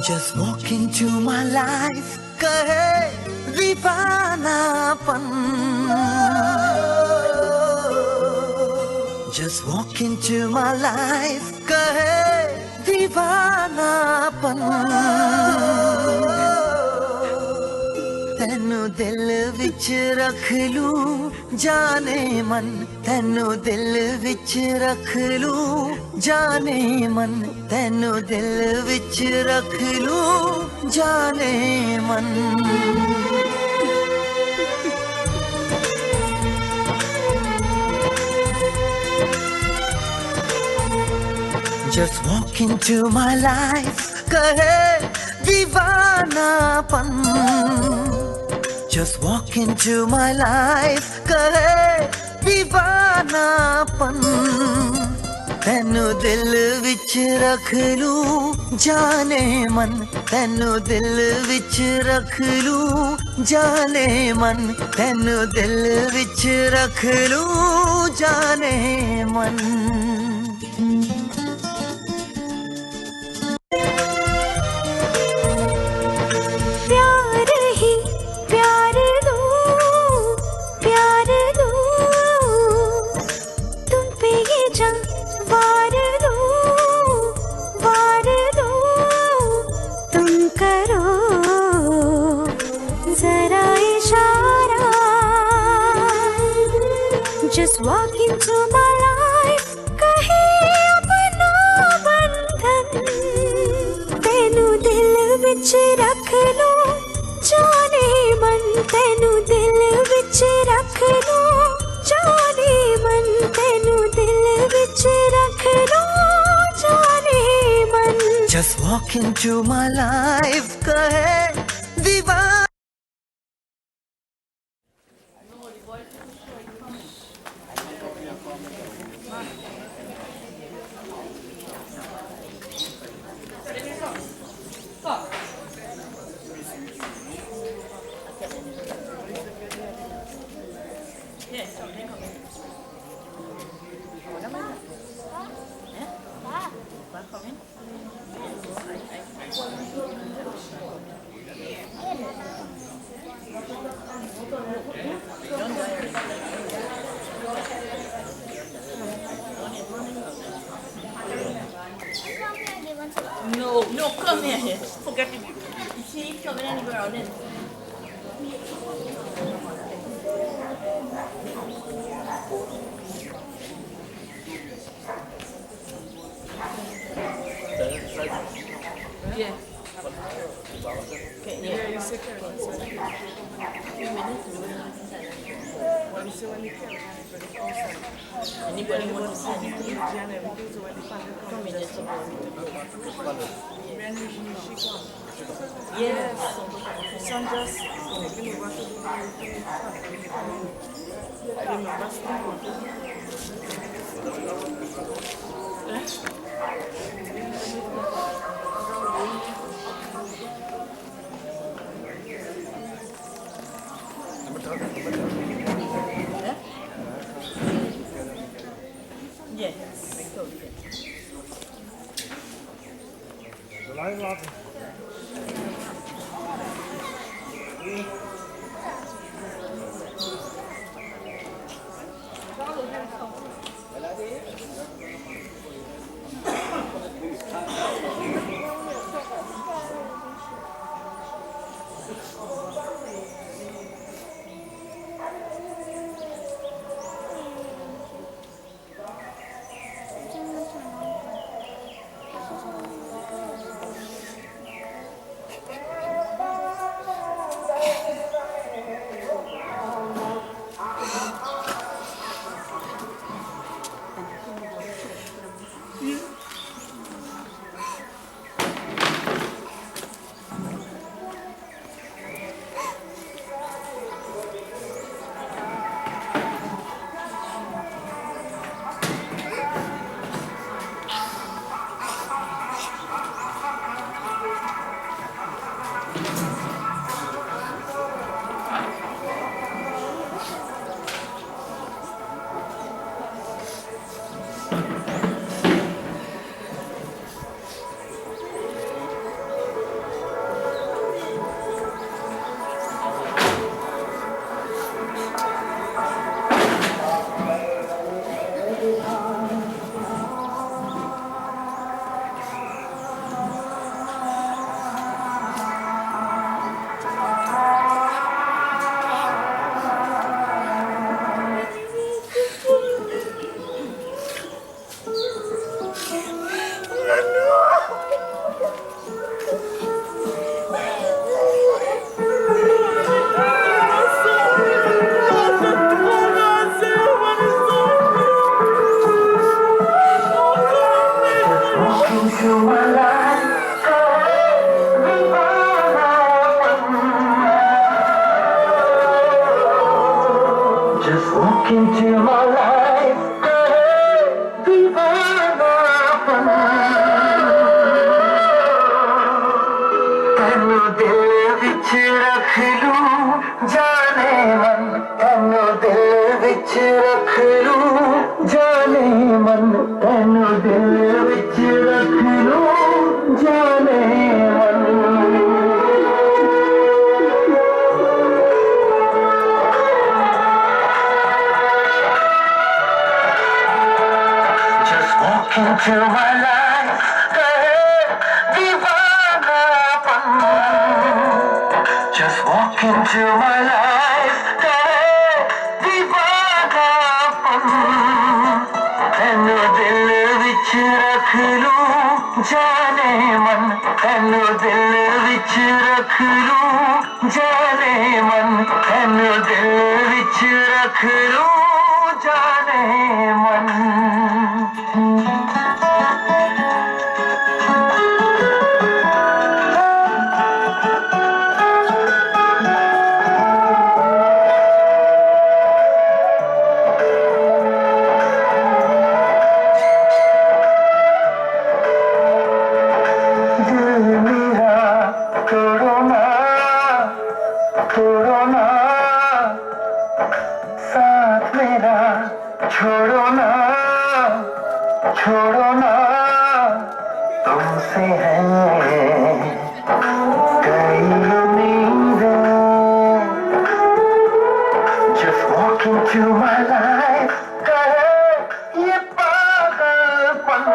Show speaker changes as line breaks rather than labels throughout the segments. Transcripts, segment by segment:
Just walk into my life, kahe दीवानापन. Just walk into my life, kahe दीवानापन. तेनू दिल विच रख लूं जाने मन, तेनू दिल विच रख लूं जाने मन, तेनू दिल विच रख लूं जाने मन. Just walk into my life, kahe दीवानापन. Just walk into my life, kahe दीवानापन. तेनू दिल विच रख लूं जाने मन, तेनू दिल विच रख लूं जाने मन, तेनू दिल विच रख लूं जाने मन.
Just walk into my life, kahe apna bandhan. Tenu dil vich rakh lo jaane man, tenu dil vich rakh lo jaane man, tenu dil vich rakh lo jaane man.
Just walk into my life, kahe दीवाना.
No, come here. Forget it. See, come anywhere on it. Yeah. Okay, yeah.
You sit there.
Few minutes.
When you see when you come, outside.
Anybody want to send it?
And everything, so when the family
Come
comes,
in, it's about
when she comes,
yes.
son just taking over to do everything. I remember
Yes, I told you.
Into my life, just walk into my life, ਤੈਨੂੰ ਦਿਲ ਵਿੱਚ ਰੱਖ ਲੂੰ ਜਾਣੇ ਮਨ ਤੈਨੂੰ ਦਿਲ ਵਿੱਚ ਰੱਖ ਲੂੰ ਜਾਣੇ ਮਨ ਤੈਨੂੰ ਦਿਲ ਵਿੱਚ ਰੱਖ ਲੂੰ ਜਾਣੇ ਮਨ into my life, divanapan. Just walk into my life, divanapan. Tenu dil vich rakh loon, jaane man. Tenu dil vich rakh loon, jaane man. Tenu dil vich rakh loon, jaane man. छोड़ो ना तुमसे है कई उम्मीदें just walk into my life कहे ये पागलपन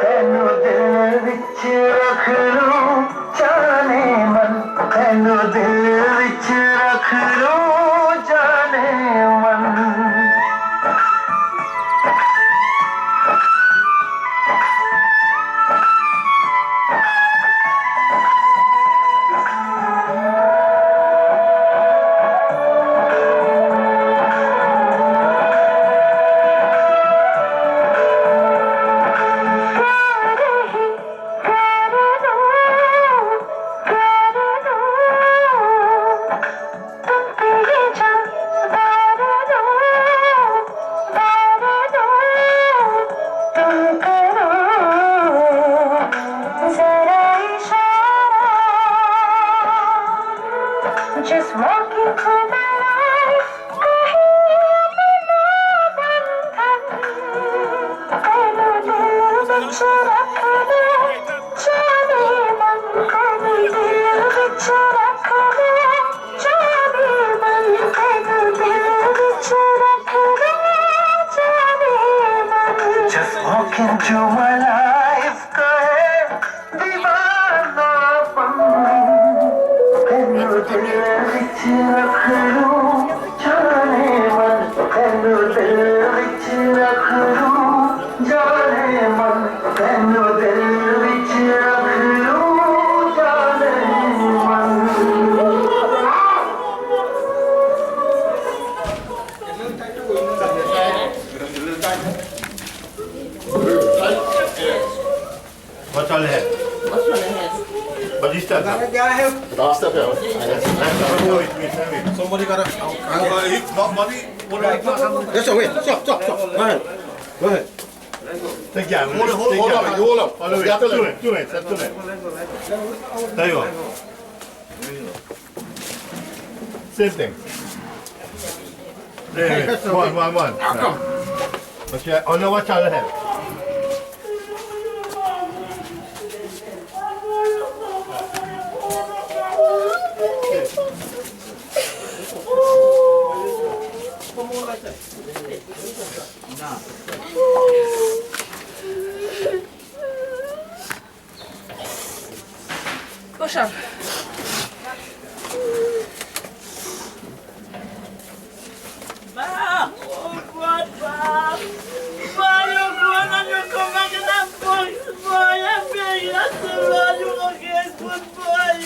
तैनू दिल विच रख लूं जाने मन तैनू दिल विच रख लूं जाने मन Just walk into my life, तैनू दिल विच रख लूं जाने मन तैनू दिल विच रख लूं जाने मन तैनू दिल विच रख लूं जाने मन Just walk into my life, कहे दीवानापन तैनू दिल विच रख लूं जाने मन तैनू दिल विच रख लूं जाने मन तैनू दिल विच रख लूं जाने मन
What's on the head?
What's on the head?
What is that?
Last step out.
Somebody got not money. What do I
Yes, wait. Stop. Go ahead.
Take care.
Hold on. You hold up.
Do it. There you go. Same thing. There. One.
Come.
Okay. Oh no, watch out the head.
Push up. Vai, eu vou na minha comida na boca. Vai, é bem, good boy.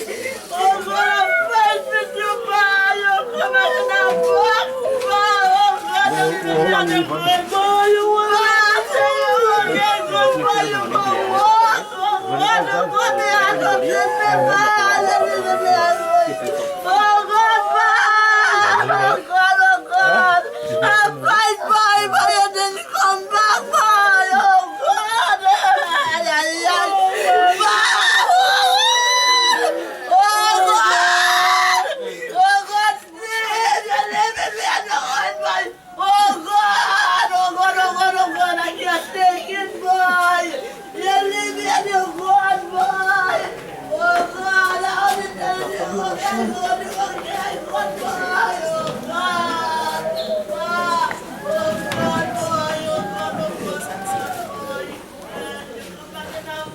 Oh God, I'm fight with you, boy. You come out and I'm back, boy. Oh God, I'm good boy. You want to say you again, good boy. You go walk. Oh God, you got me out of this, boy. Oh God, boy. Oh God, oh God. I'm fight, boy, but you didn't come back, boy. Oh God. Ay, ay, ay. Oh God! Oh God, please! You're leaving me alone, boy! Oh God! Oh God, oh God, oh God! I can't take it, boy! You're leaving me alone, boy! Oh God! I only tell you, oh God, boy! Oh God! Oh God, boy! Oh God, oh God, boy! Come back and have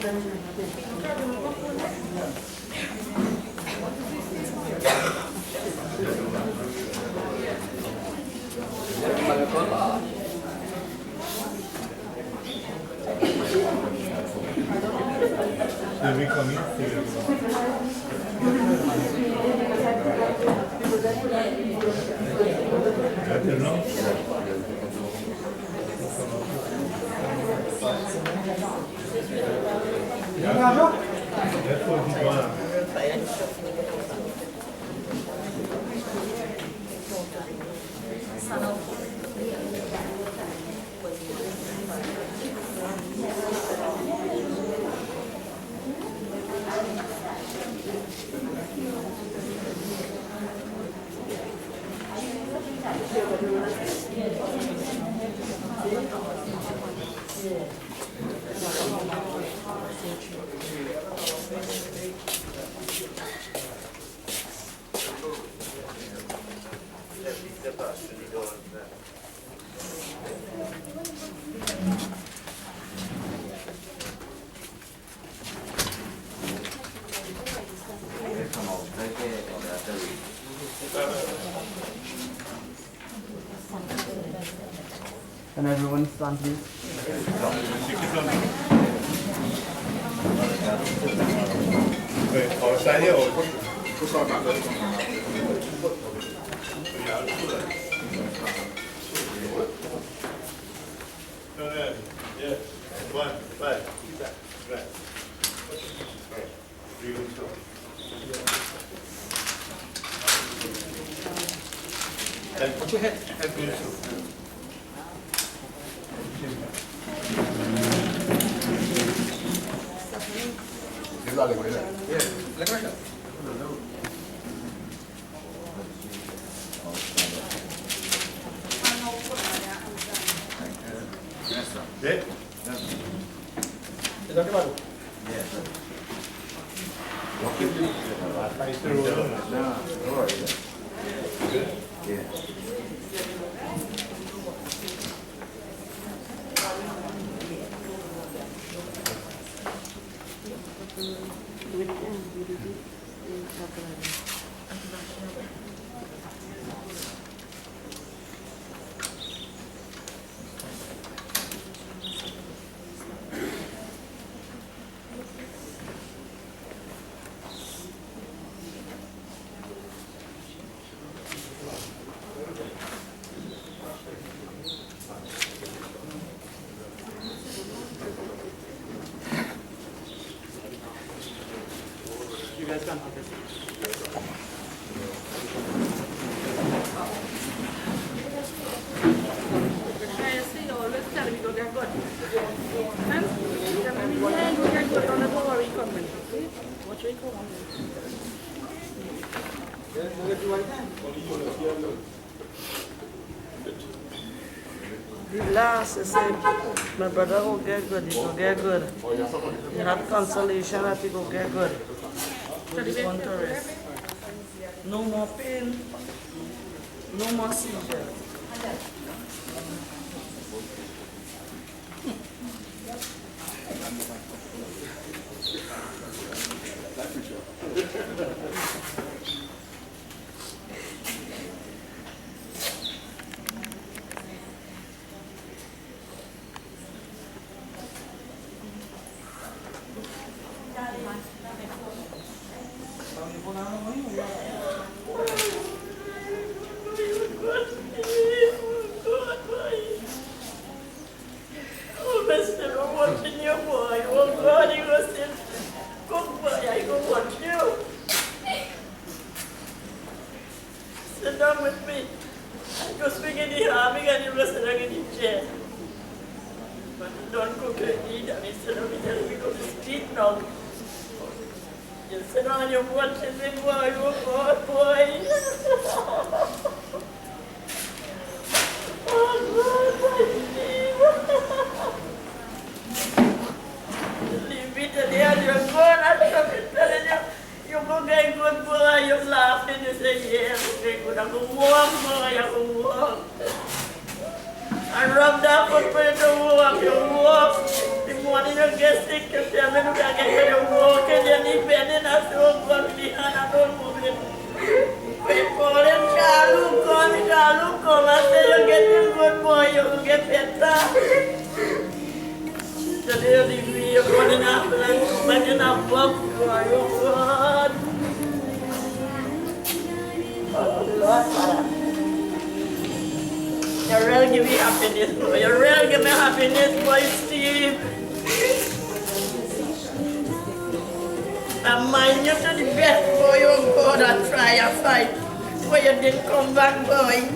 Let me come in. That's what he's gonna.
Can everyone stand, please?
Wait, oh, stand here or? Yeah. One, five. Keep that. Right. Breathing slow. And put your head going through.
You guys can have this.
The last, I said, my brother will get good, he will get good. He had consolation that he will get good. So he want to rest. No more pain, no more seizure.
Sit down with me. Go swing in the army and you listen in the chair. But you don't cook and eat and instead of telling me go to sleep now. You sit down and you're watching me, boy, you boy. Oh, God, leave me to the end, you're going and telling you. You go get good boy, you laughing, you say, yeah, okay, good. I go walk, boy, I go walk. I rub that foot for you to walk, you walk. The
morning you get sick, you tell me look at you walk and you need bed and I so good with the hand and don't move it. We call him Shalu, come, I say you're getting good boy, you will get better. Today you're going in ambulance, back in a box, oh God. Oh Lord, Father. You really give me happiness, boy. You really give me happiness, boy, Steve. I mind you to the best, boy. Oh God, I try a fight. But you didn't come back, boy.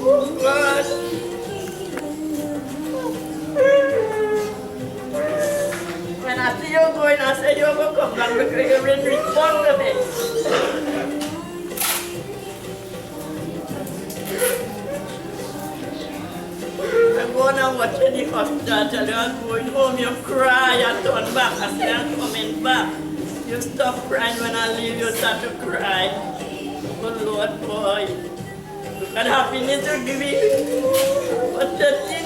Oh God. When I see you going, I say you're going to come back because you didn't respond to me. I'm going to watch the hospital, tell you I'm going home, you cry, you turn back, I say I'm coming back. You stop crying when I leave, you start to cry. Oh Lord, boy. Look at happiness you give me. For 13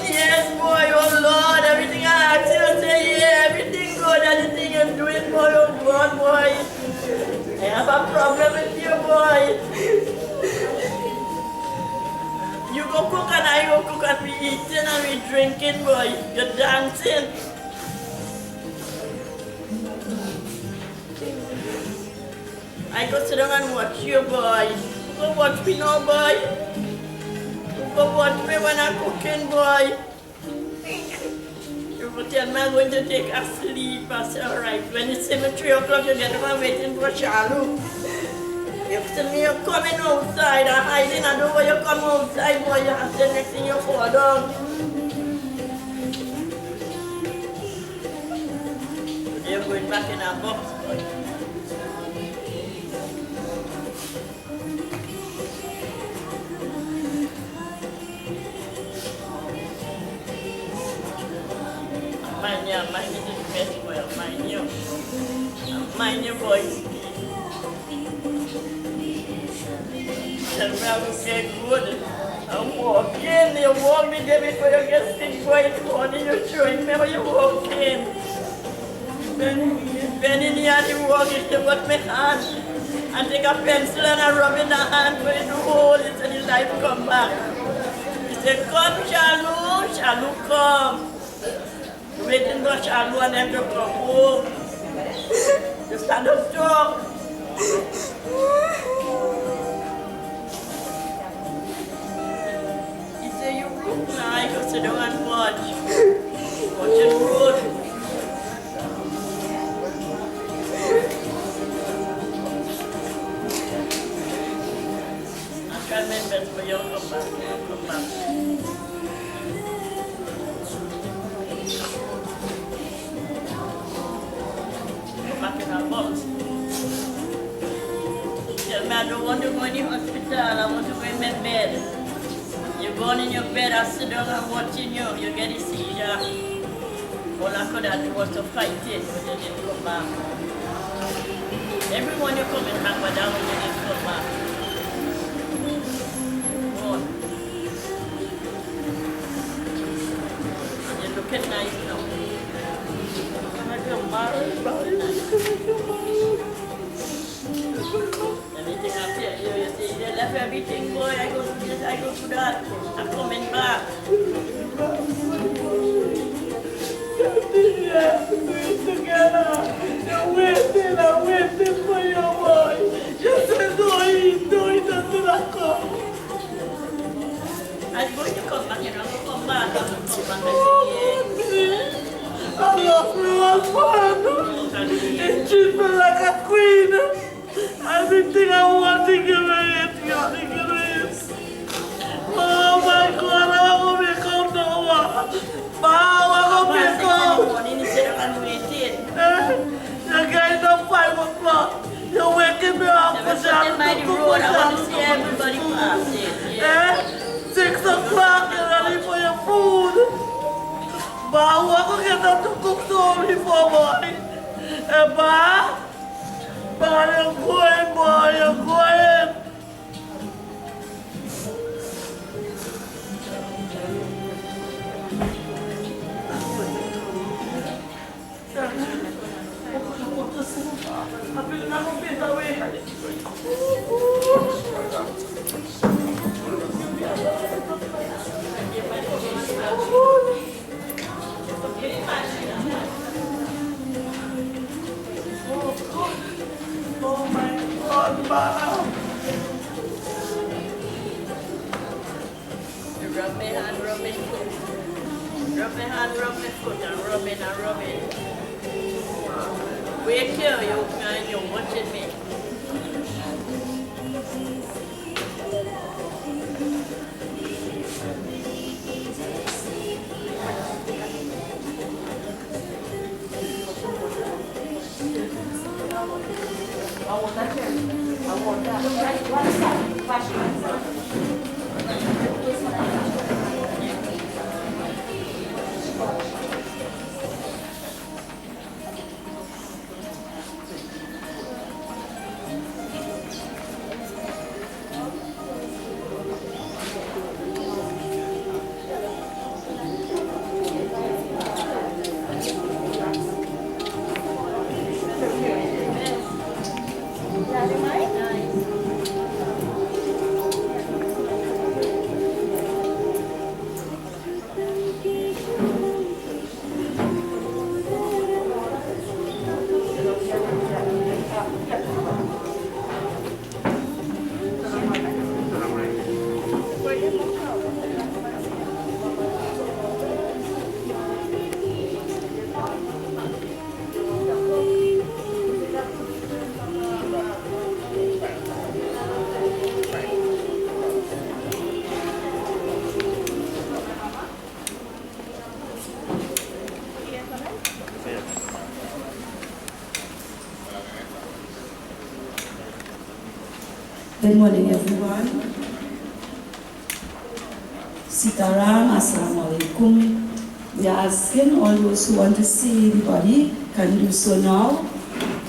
years, boy, oh Lord, everything I ask you, you say yeah, everything good, anything you're doing, boy, oh God, boy. I have a problem with you, boy. You go cook and I go cook and we eating and we drinking, boy. You're dancing. I go sit down and watch you, boy. You go watch me now, boy. You go watch me when I'm cooking, boy. You go tell me I'm going to take a sleep. I say, alright. When it's 3 o'clock, you get up and waiting for Charlo. You tell me you're coming outside and hiding and over you come outside, boy, you have the next thing you fall down. You're going back in a box, boy. Mind you the best, boy, mind you. Mind your voice. Tell me I will get good. I'm walking. You walk me there before you get sick, boy. It's funny you're showing me how you walk in. Bending here and you walk it about my hand. And take a pencil and I rub in the hand for it to hold it and the life come back. He said, come, Shalu, Shalu, come. Waiting for Shalu and them to come home. You stand up strong. I go sit down and watch the road. I try my best for you to come back. Come back in our box. Tell me I don't want to go in the hospital, I want to go in my bed. You're going in your bed, I sit down and watching you, you get a seizure. All I could have done was to fight it, but you didn't come back. Everyone you come and hang with that when you didn't come back. Go on. And you're looking nice now. Like you're married, everything I tell you, you say, you left everything, boy, I go to this, I go to that, I'm coming back. Together, I'm waiting for your boy. You said, do it until I come. I'm going to come back, and I'm going to come back, I lost my husband. He treats me like a queen. Everything I want to give it, you give it. Oh my God, I'm going to become the one. I'm going to become. You're getting up 5 o'clock. You're waking me up for that.
I want to see everybody passing.
6 o'clock, you're ready for your food. But I'm going to get up to cook for me for boy. Ba? But you're going, boy, you're going. Apil na kong pitawi. Oh my God, ma'am.
Rub my hand, rub my foot. Rub my hand, rub my foot, and rub it and rub it. Wait here, you man, you're watching me.
Good morning, everyone. Sitaram, Assalamu alaikum. We are asking all those who want to see the body can do so now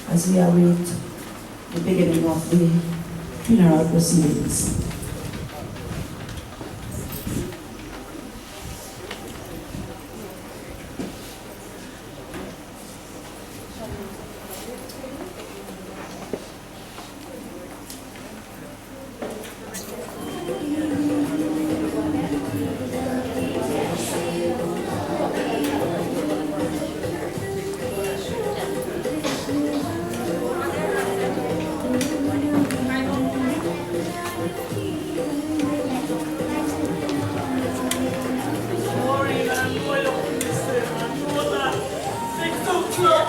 as we await the beginning of the funeral proceedings.
Six o'clock,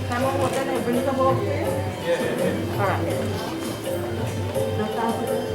Come on, then I bring some more. All right. No time for that?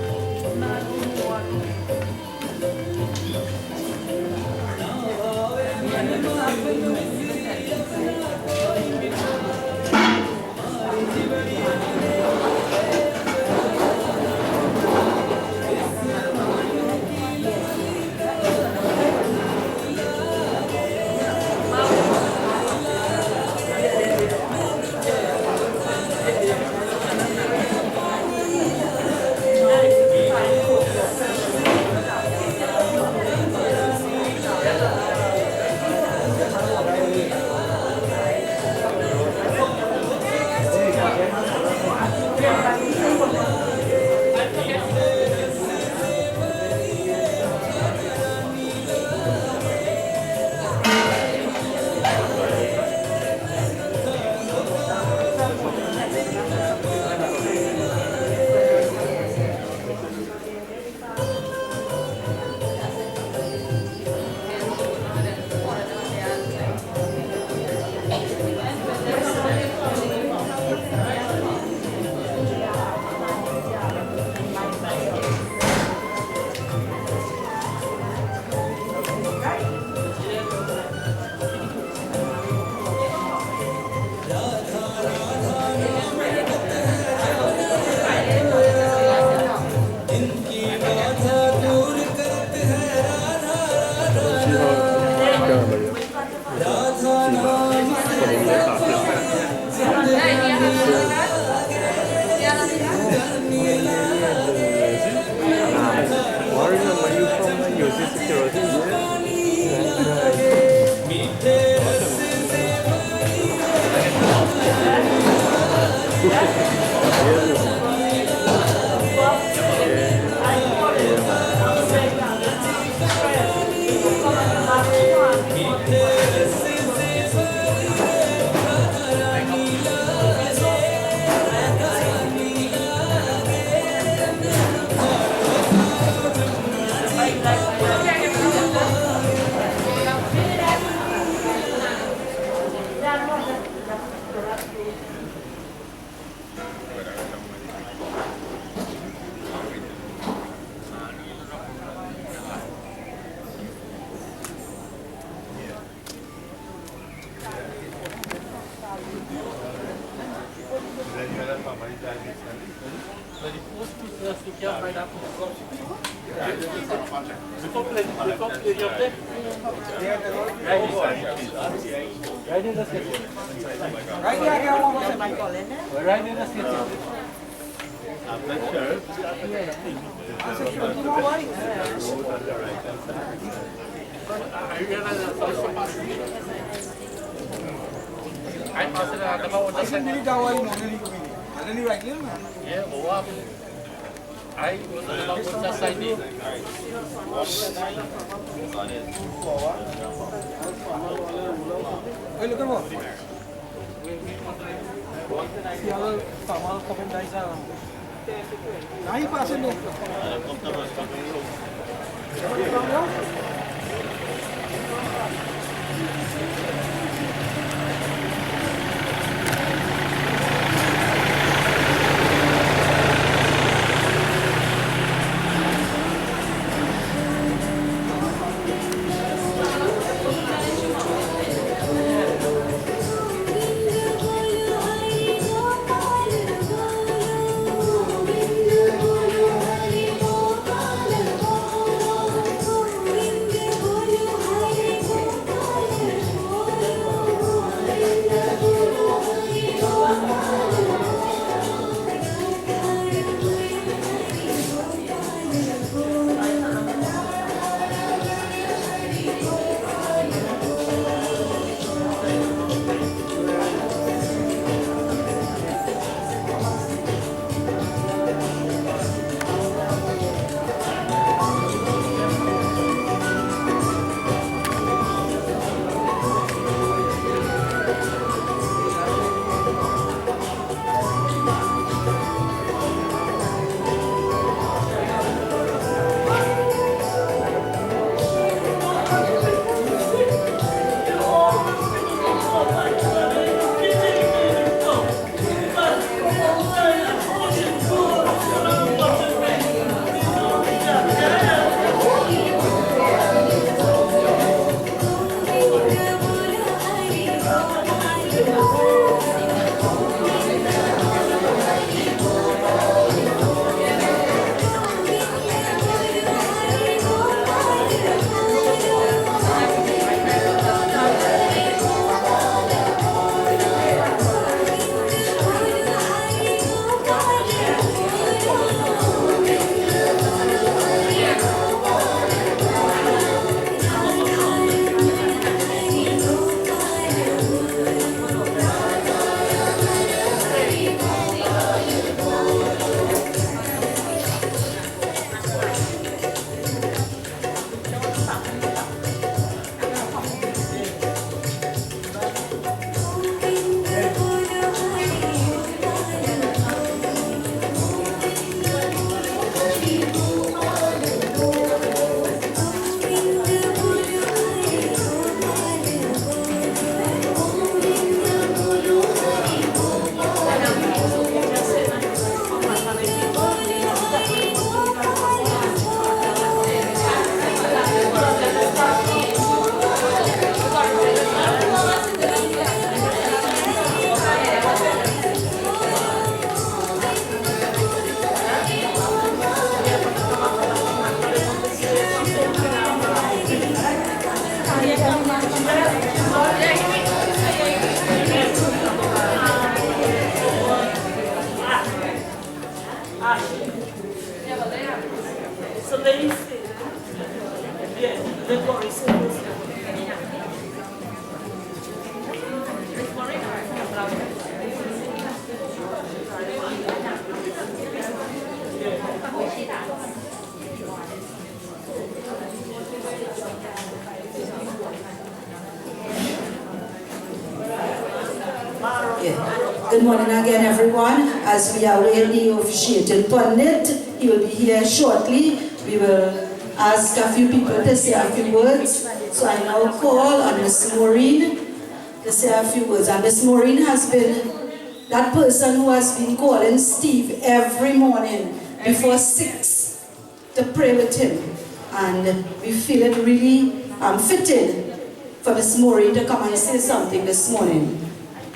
Good morning again, everyone. As we await the officiating pundit, he will be here shortly. We will ask a few people to say a few words. So I now call on Miss Maureen to say a few words. And Miss Maureen has been that person who has been calling Steve every morning before 6 to pray with him. And we feel it really fitting for Miss Maureen to come and say something this morning.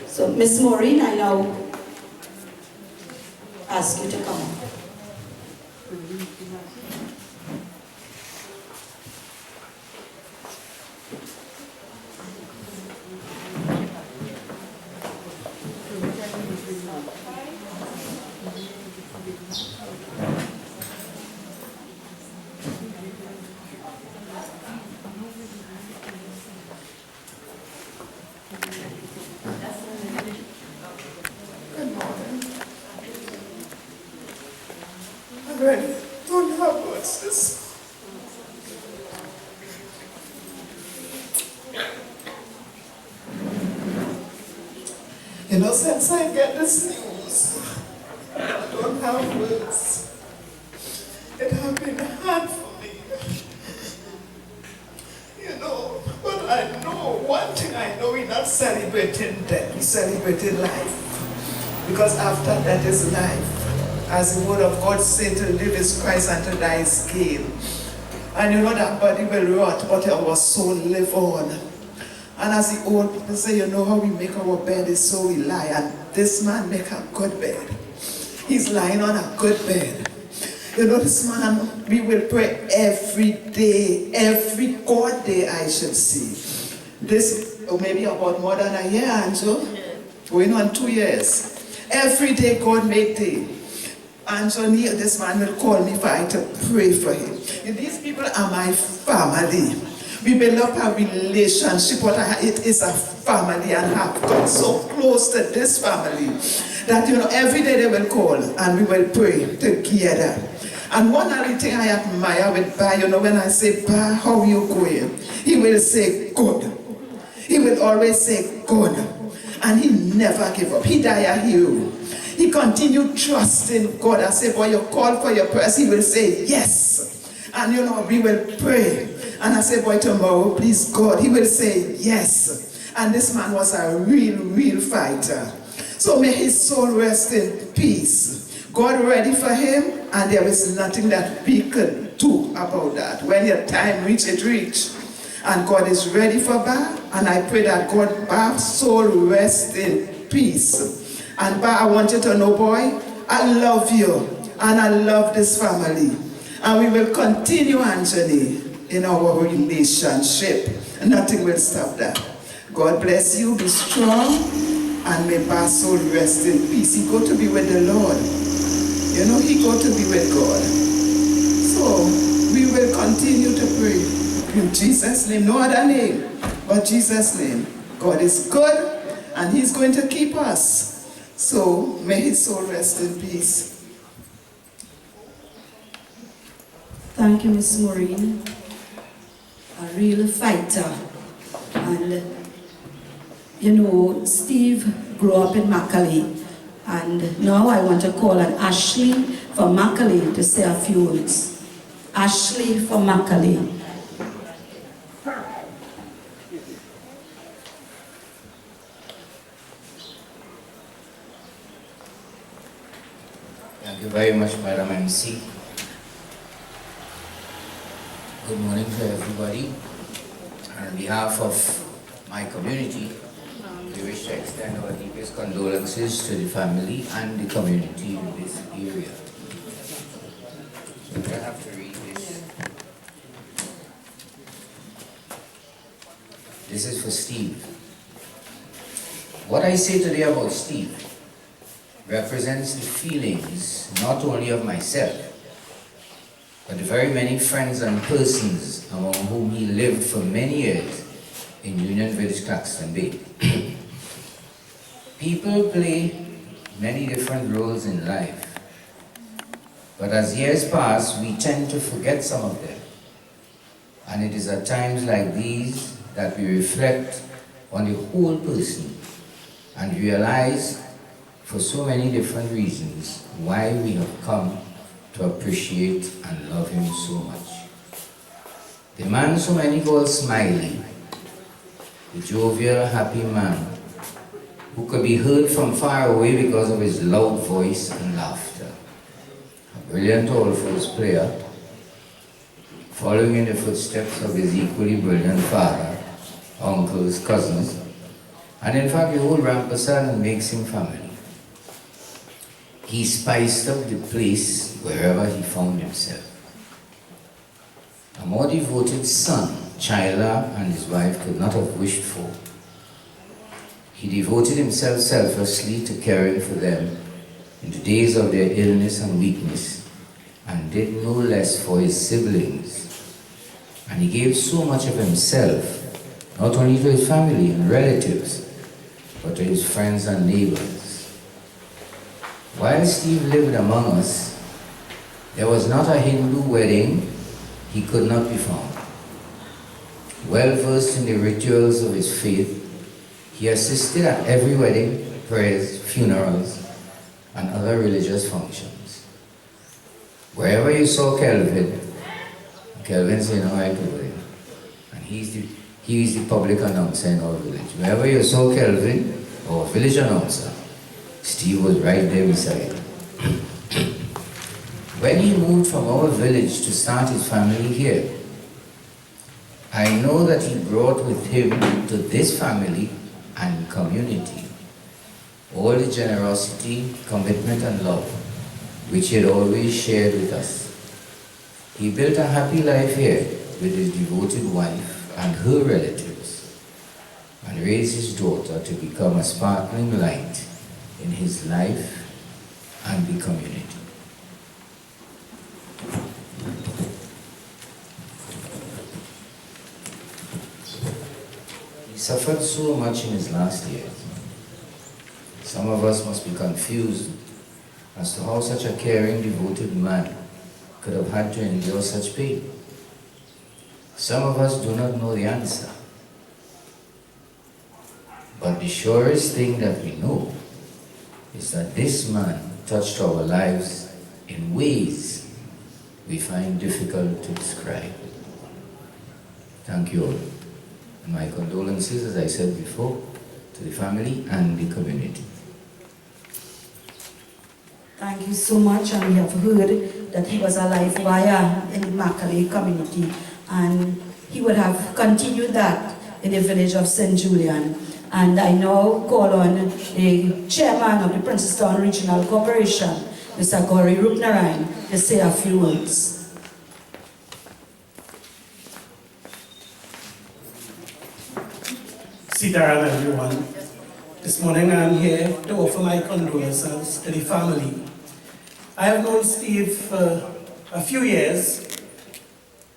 So, Miss Maureen, I now ask you to come.
I really don't have words this. You know, since I get this news, I don't have words. It has been hard for me. You know, but I know one thing I know, we're not celebrating death, we're celebrating life. Because after death is life. As the word of God says, to live is Christ and to die is gain. And you know that body will rot, but our soul live on. And as the old people say, you know how we make our bed is so we lie. And this man make a good bed. He's lying on a good bed. You know this man, we will pray every day, every God day I should see. This, maybe about more than a year, Angel. Going on 2 years. Every day God make day. And so this man will call me for I to pray for him. And these people are my family. We build up a relationship, but it is a family, and have got so close to this family that, you know, every day they will call and we will pray together. And one other thing I admire with Ba, you know, when I say, Ba, how are you going? He will say, good. He will always say, good. And he never give up. He died a hero. He continued trusting God. I say, boy, you call for your prayers. He will say, yes. And you know, we will pray. And I say, boy, tomorrow, please God. He will say, yes. And this man was a real fighter. So may his soul rest in peace. God ready for him, and there is nothing that we could do about that. When your time reach, it reach. And God is ready for Ba, and I pray that God, Ba's soul rest in peace. And Ba, I want you to know, boy, I love you, and I love this family. And we will continue, Anthony, in our relationship. Nothing will stop that. God bless you, be strong, and may Ba's soul rest in peace. He go to be with the Lord. You know, he go to be with God. So, we will continue to pray. In Jesus' name, no other name, but Jesus' name. God is good, and he's going to keep us. So, may his soul rest in peace.
Thank you, Miss Maureen. A real fighter. And, you know, Steve grew up in Macaulay. And now I want to call on Ashley from Macaulay to say a few words. Ashley from Macaulay.
Thank you very much, Madam MC. Good morning to everybody. On behalf of my community, we wish to extend our deepest condolences to the family and the community in this area. So I have to read this. This is for Steve. What I say today about Steve represents the feelings not only of myself, but the very many friends and persons among whom he lived for many years in Union Village, Claxton Bay. People play many different roles in life, but as years pass, we tend to forget some of them. And it is at times like these that we reflect on the whole person and realize for so many different reasons why we have come to appreciate and love him so much. The man so many call Smiley, the jovial, happy man, who could be heard from far away because of his loud voice and laughter. A brilliant old first player, following in the footsteps of his equally brilliant father, uncles, cousins, and in fact the whole Rampersad and mixing family. He spiced up the place wherever he found himself. A more devoted son, Chyla and his wife could not have wished for. He devoted himself selflessly to caring for them in the days of their illness and weakness, and did no less for his siblings. And he gave so much of himself, not only to his family and relatives, but to his friends and neighbors. While Steve lived among us, there was not a Hindu wedding he could not be found. Well versed in the rituals of his faith, he assisted at every wedding, prayers, funerals, and other religious functions. Wherever you saw Kelvin's in our building, and he is the public announcer in our village. Wherever you saw Kelvin, or village announcer, Steve was right there beside him. When he moved from our village to start his family here, I know that he brought with him to this family and community all the generosity, commitment, and love which he had always shared with us. He built a happy life here with his devoted wife and her relatives, and raised his daughter to become a sparkling light in his life and the community. He suffered so much in his last years. Some of us must be confused as to how such a caring, devoted man could have had to endure such pain. Some of us do not know the answer. But the surest thing that we know is that this man touched our lives in ways we find difficult to describe. Thank you all. And my condolences, as I said before, to the family and the community.
Thank you so much, and we have heard that he was a life wire in the Macaulay community, and he would have continued that in the village of St. Julian. And I now call on the chairman of the Princeton Regional Corporation, Mr. Gauri Rupnarayan, to say a few words.
Sitaram, everyone. This morning I'm here to offer my condolences to the family. I have known Steve for a few years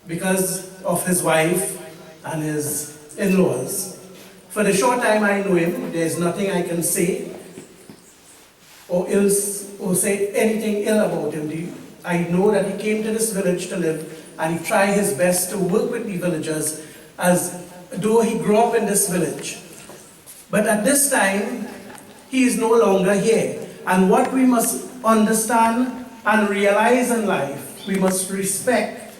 because of his wife and his in-laws. For the short time I know him, there's nothing I can say or say anything ill about him. I know that he came to this village to live, and he tried his best to work with the villagers as though he grew up in this village. But at this time, he is no longer here. And what we must understand and realize in life, we must respect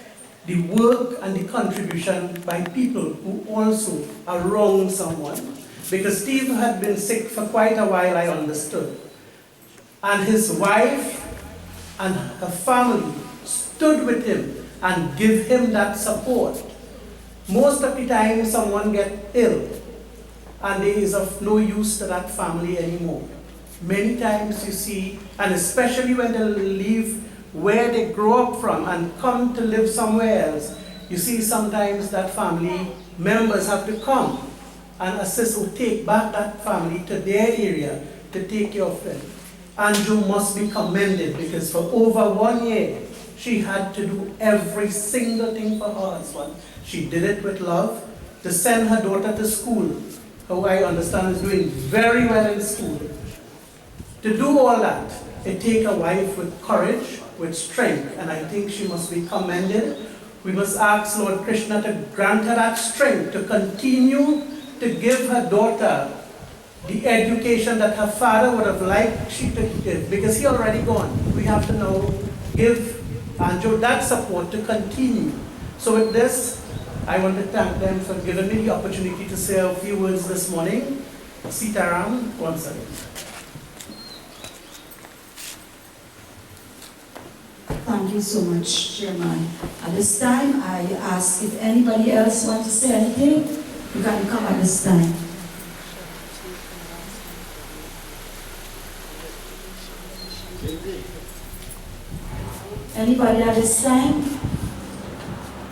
the work and the contribution by people who also are wrong someone. Because Steve had been sick for quite a while, I understood. And his wife and her family stood with him and give him that support. Most of the time, someone gets ill, and there is of no use to that family anymore. Many times you see, and especially when they leave where they grew up from and come to live somewhere else, you see sometimes that family members have to come and assist or take back that family to their area to take care of them. And you must be commended, because for over 1 year, she had to do every single thing for her husband. She did it with love, to send her daughter to school, who I understand is doing very well in school. To do all that, it takes a wife with courage, with strength, and I think she must be commended. We must ask Lord Krishna to grant her that strength to continue to give her daughter the education that her father would have liked she to give, because he already gone. We have to now give Anjo that support to continue. So with this, I want to thank them for giving me the opportunity to say a few words this morning. Sitaram, once again.
Thank you so much, Chairman. At this time, I ask if anybody else wants to say anything, you can come at this time. Anybody at this time?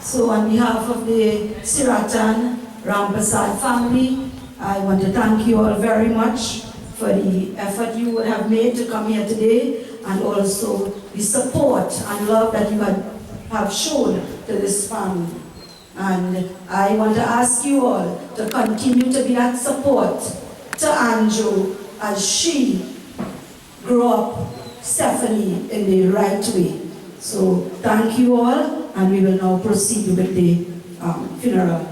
So on behalf of the Siratan Rampersad family, I want to thank you all very much for the effort you would have made to come here today, and also the support and love that you have shown to this family. And I want to ask you all to continue to be that support to Anjo as she grew up Stephanie in the right way. So thank you all, and we will now proceed with the funeral.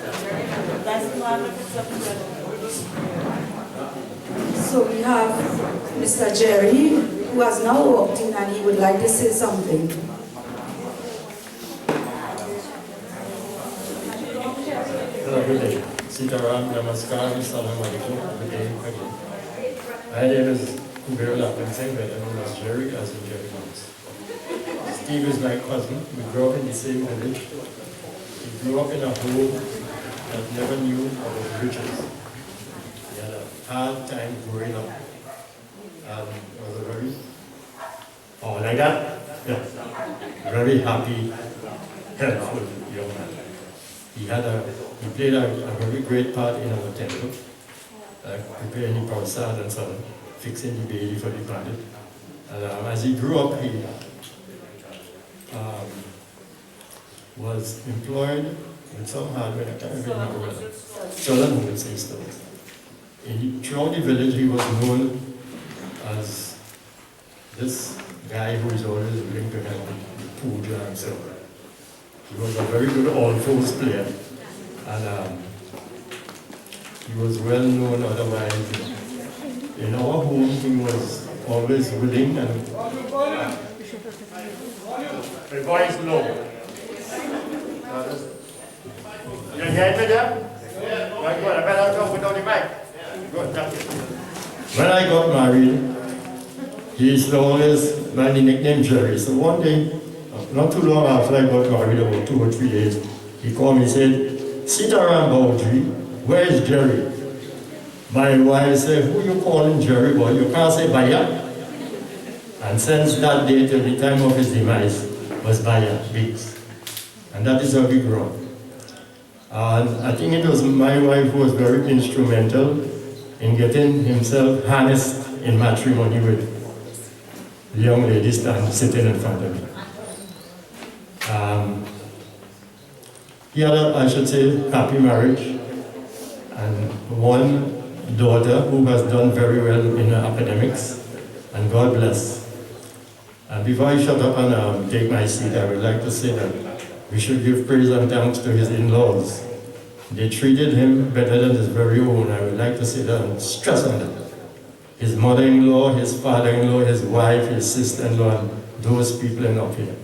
So we have Mr. Jerry, who has now walked in and he would like to say something.
Hello, good day. Sitaram, Namaskar, Salam Alaikum, good day again. My name is Kubir Lapensing, but I'm known as Jerry, as in Jerry Jones. Steve is my cousin. We grew up in the same village. He grew up in a home that never knew about riches. He had a hard time growing up. And was a very, like that? Yeah. Very happy, helpful young man. He played a very great part in our temple, preparing the Rampersad and so on, fixing the baby for the planet. And as he grew up, he was employed with some hardware, I can't remember whether, Southern Homes and stores. Throughout the village, he was known as this guy who is always willing to help with puja and so on. He was a very good all-force player, and he was well known otherwise. In our home, he was always willing and... My voice low. You hear me there? Very good. I better go without the mic. Good, thank you. When I got married, he used to always by the nickname Jerry. So one day, not too long after I got married, about 2 or 3 days, he called me and said, Sitaram Baudry, where is Jerry? My wife said, who you calling Jerry, boy? You can't say Baya. And since that day till the time of his demise was Baya, Biggs. And that is how we grew up. And I think it was my wife who was very instrumental in getting himself harnessed in matrimony with the young lady sitting in front of me. He had a, I should say, happy marriage, and one daughter who has done very well in her academics, and God bless. Before I shut up and take my seat, I would like to say that we should give praise and thanks to his in-laws. They treated him better than his very own. I would like to say that and stress on that. His mother-in-law, his father-in-law, his wife, his sister-in-law, and those people in up here.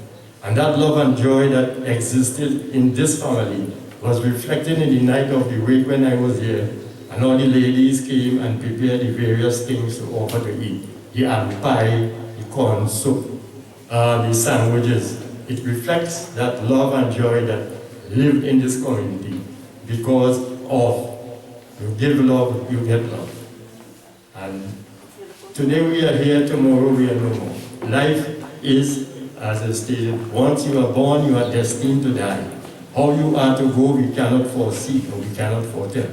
And that love and joy that existed in this family was reflected in the night of the wake when I was here. And all the ladies came and prepared the various things to offer to eat. The apple pie, the corn soup, the sandwiches. It reflects that love and joy that lived in this community because of you give love, you get love. And today we are here, tomorrow we are no more. Life is, as I stated, once you are born, you are destined to die. How you are to go, we cannot foresee or we cannot foretell.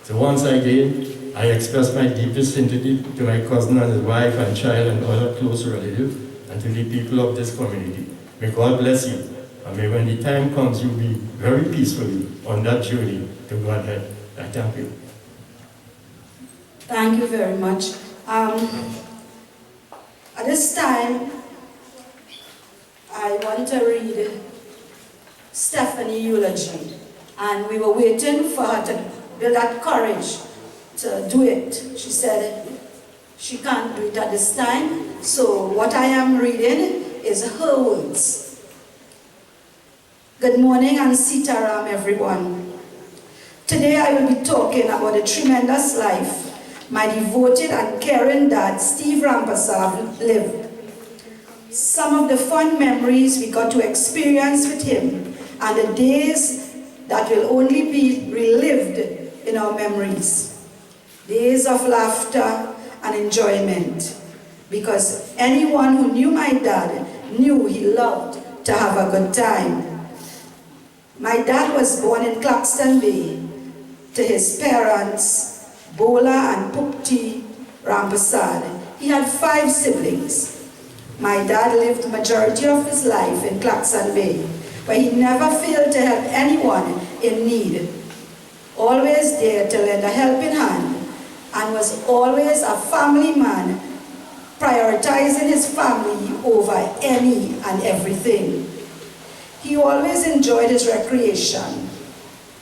So once again, I express my deepest sympathy to my cousin and his wife and child and other close relatives and to the people of this community. May God bless you. And may when the time comes, you be very peacefully on that journey to Godhead. I thank you.
Thank you very much. At this time, I want to read Stephanie's eulogy. And we were waiting for her to build that courage to do it. She said she can't do it at this time. So what I am reading is her words. Good morning and Sitaram, everyone. Today I will be talking about the tremendous life my devoted and caring dad, Steve Rampersad, lived. Some of the fun memories we got to experience with him and the days that will only be relived in our memories. Days of laughter and enjoyment. Because anyone who knew my dad knew he loved to have a good time. My dad was born in Claxton Bay to his parents, Bola and Pupti Rampersad. He had 5 siblings. My dad lived the majority of his life in Claxton Bay, but he never failed to help anyone in need. Always there to lend a helping hand, and was always a family man, prioritizing his family over any and everything. He always enjoyed his recreation.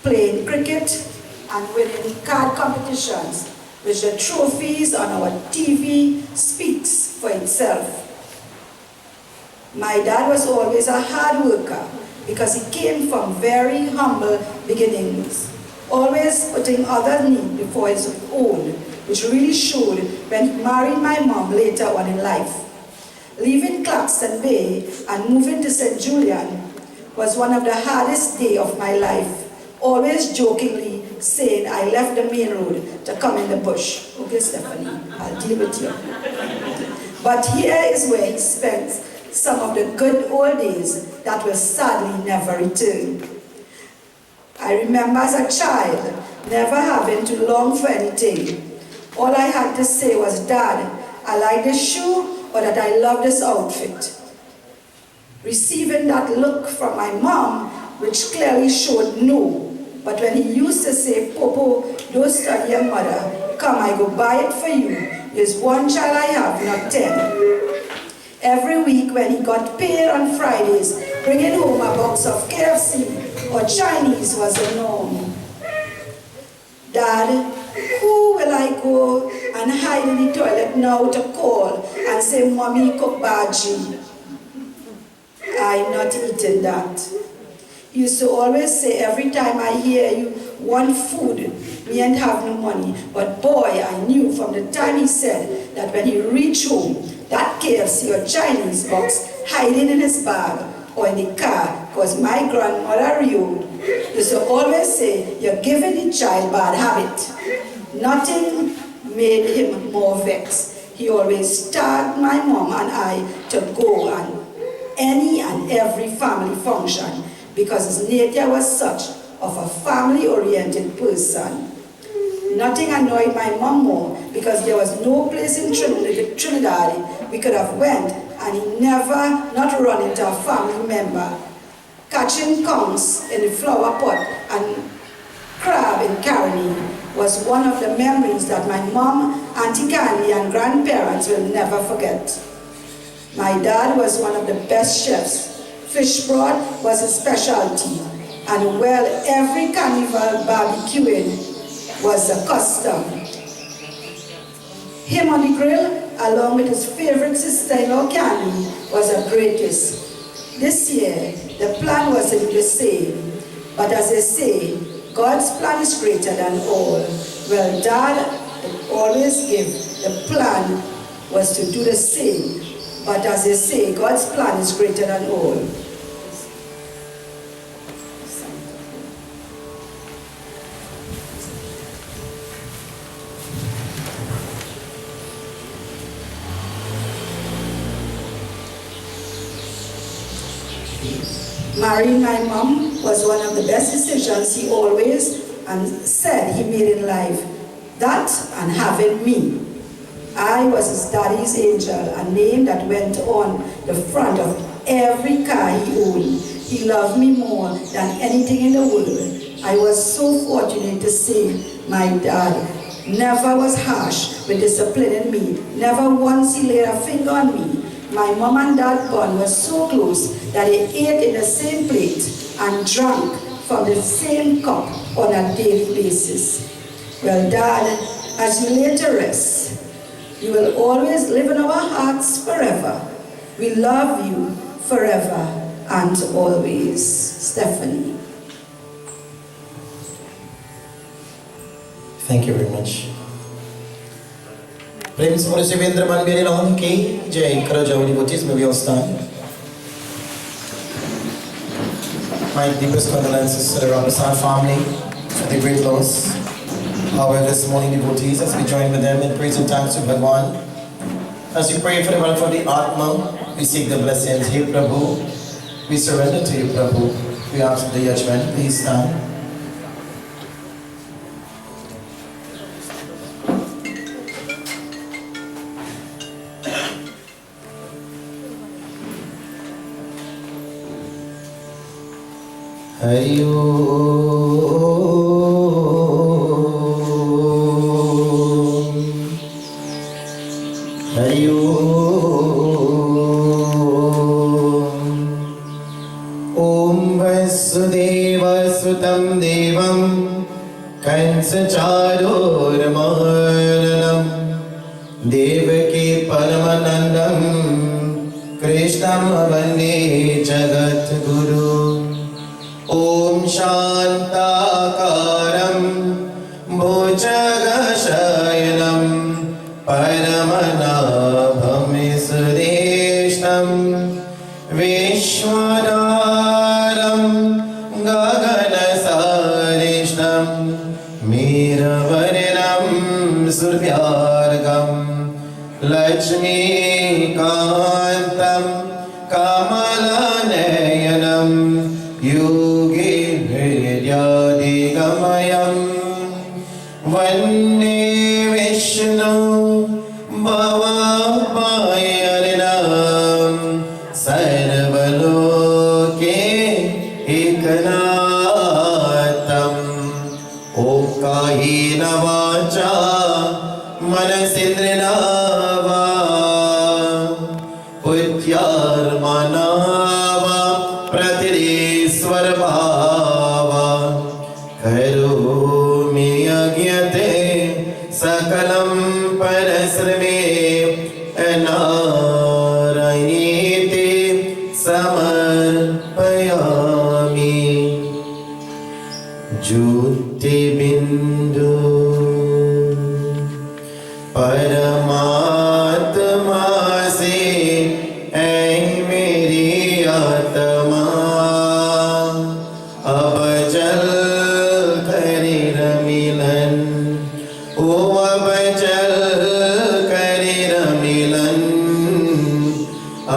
playing cricket and winning card competitions, which the trophies on our TV speaks for itself. My dad was always a hard worker because he came from very humble beginnings, always putting others' needs before his own, which really showed when he married my mom later on in life. Leaving Claxton Bay and moving to St. Julian was one of the hardest days of my life, always jokingly saying I left the main road to come in the bush. Okay, Stephanie, I'll deal with you. But here is where he spent some of the good old days that will sadly never return. I remember as a child never having to long for anything. All I had to say was, Dad, I like this shoe, or that I love this outfit. Receiving that look from my mom, which clearly showed no. But when he used to say, Popo, don't study your mother, come, I go buy it for you. There's one child I have, not 10. Every week when he got paid on Fridays, bringing home a box of KFC or Chinese was the norm. Dad, who will I go and hide in the toilet now to call and say, Mommy, cook bhaji? I'm not eating that. He used to always say, every time I hear you want food, me ain't have no money. But boy, I knew from the time he said that when he reached home, that KFC or Chinese box hiding in his bag or in the car, because my grandmother Rio used to always say, you're giving the child bad habit. Nothing made him more vexed. He always tagged my mom and I to go on any and every family function because his nature was such of a family-oriented person. Nothing annoyed my mom more because there was no place in Trinidad we could have went and he never not run into a family member. Catching conchs in the flower pot and crab in Caroni was one of the memories that my mom, Auntie Candy and grandparents will never forget. My dad was one of the best chefs. Fish broth was his specialty, and well, every carnival barbecuing was a custom. Him on the grill, along with his favorite sister-in-law Candy, was the greatest. This year, the plan was to do the same, but as they say, God's plan is greater than all. Well, Dad would always give the plan was to do the same, but as they say, God's plan is greater than all. Marrying my mom was one of the best decisions he always said he made in life. That and having me. I was his daddy's angel, a name that went on the front of every car he owned. He loved me more than anything in the world. I was so fortunate to say my dad never was harsh with disciplining me. Never once he laid a finger on me. My mom and dad bond was so close that they ate in the same plate and drank from the same cup on a daily basis. Well, Dad, as you lay to rest, you will always live in our hearts forever. We love you forever and always. Stephanie.
Thank you very much. प्रेम से बोले शिवेंद्र मन मेरे लाल की जय करो जाओ devotees में भी all stand. My deepest condolences to the Rampersad family for the great loss. However, this morning devotees, as we join with them in praise and thanks to Bhagwan, as we pray for the welfare of the Atma, we seek the blessings. Hey Prabhu, we surrender to you, Prabhu. We ask for the judgment. Please stand. Hari Om, Hari Om, Om Vasudeva Sutam Devam Kans चारूरमर्दनम् Devaki परमानन्दम् कृष्णं वन्दे जगद्गुरु ॐ शान्ताकारं भुजगशयनं परमनाभं सुरेष्ठं विश्वनाथं गगनसरिष्ठं मीरवर्णं सूर्यार्कं लक्ष्मीकान्तं कमलनयनं योगी हृदयादिगमयं वन्दे विष्णु भवभयहरणं सर्वलोके एकनाथम् ॐ कायेन वाचा मनसेन्द्रिया वा बुद्ध्यात्मना वा प्रतिरेश्वरभावा करोमि यज्ञते सकलं परस्मै नारायणेति समर्पयामि ज्योतिबिन्दु परमात्मा से ऐ मेरी आत्मा अब जल करे रमिलन ओ अब जल करे रमिलन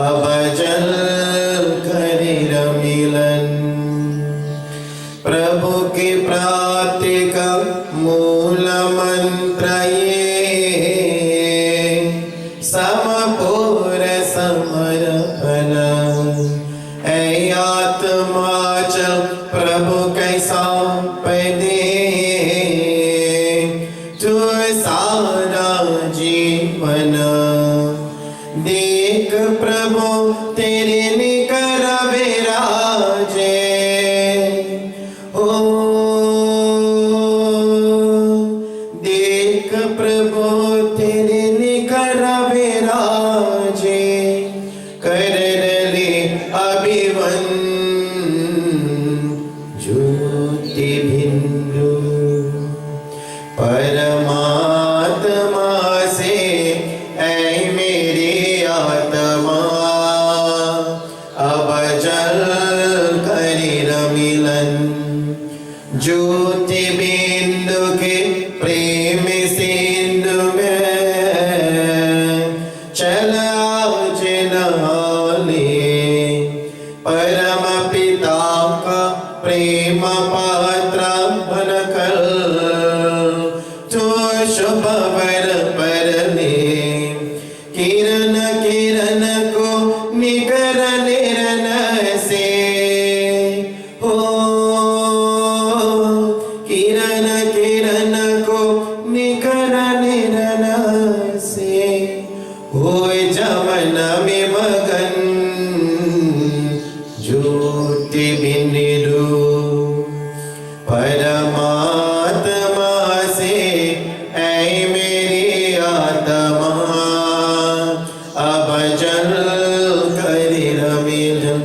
अब जल करे रमिलन प्रभु की प्राप्ति का मूल मंत्र ये समपूर समर्पण ऐ आत्मा च प्रभु कैसा पैदे तू सारा जीवन देख प्रभु तेरे निकर विराजे ओ देख प्रभु तेरे निकर विराजे कर ले अभिवन ज्योति बिंदु परमात्मा से ऐ मेरी आत्मा अब जल करी रमिलन ज्योति बिंदु के प्रेम सिंधु में चला जिनाले परम पिता का प्रेम पात्र बनकर तो शुभ वर पर ले किरण किरण को निकर निरन से हो किरण किरण को निकर निरन से हो जमन में मगन ज्योति बिंदु परमात्मा से ऐ मेरी आत्मा अब जल करी रमिलन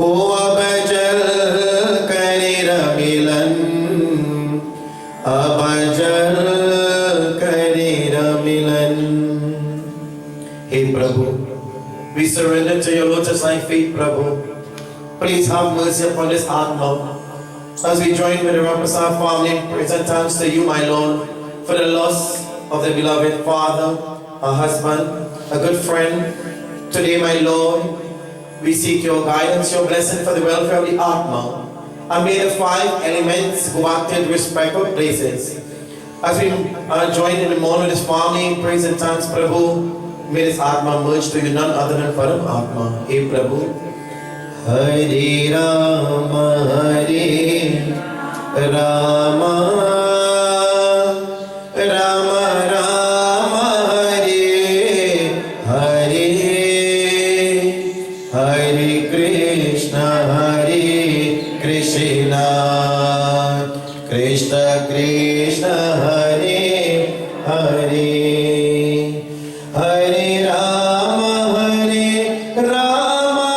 ओ अब जल करी रमिलन अब जल करी रमिलन हे प्रभु we surrender to your lotus-like feet, Prabhu. Please have mercy upon this Atma. As we join with the Rampersad family, present thanks to you, my Lord, for the loss of the beloved father, a husband, a good friend. Today, my Lord, we seek your guidance, your blessing for the welfare of the Atma. And may the 5 elements go back to their respective places. As we join in the morning with this family, praise and thanks, Prabhu, may this Atma merge to you, none other than Param Atma. Hey, Prabhu. Hare Rama, Rama, Rama Rama, Hare Hare Krishna, Krishna Krishna Hare Hare Hare Rama Rama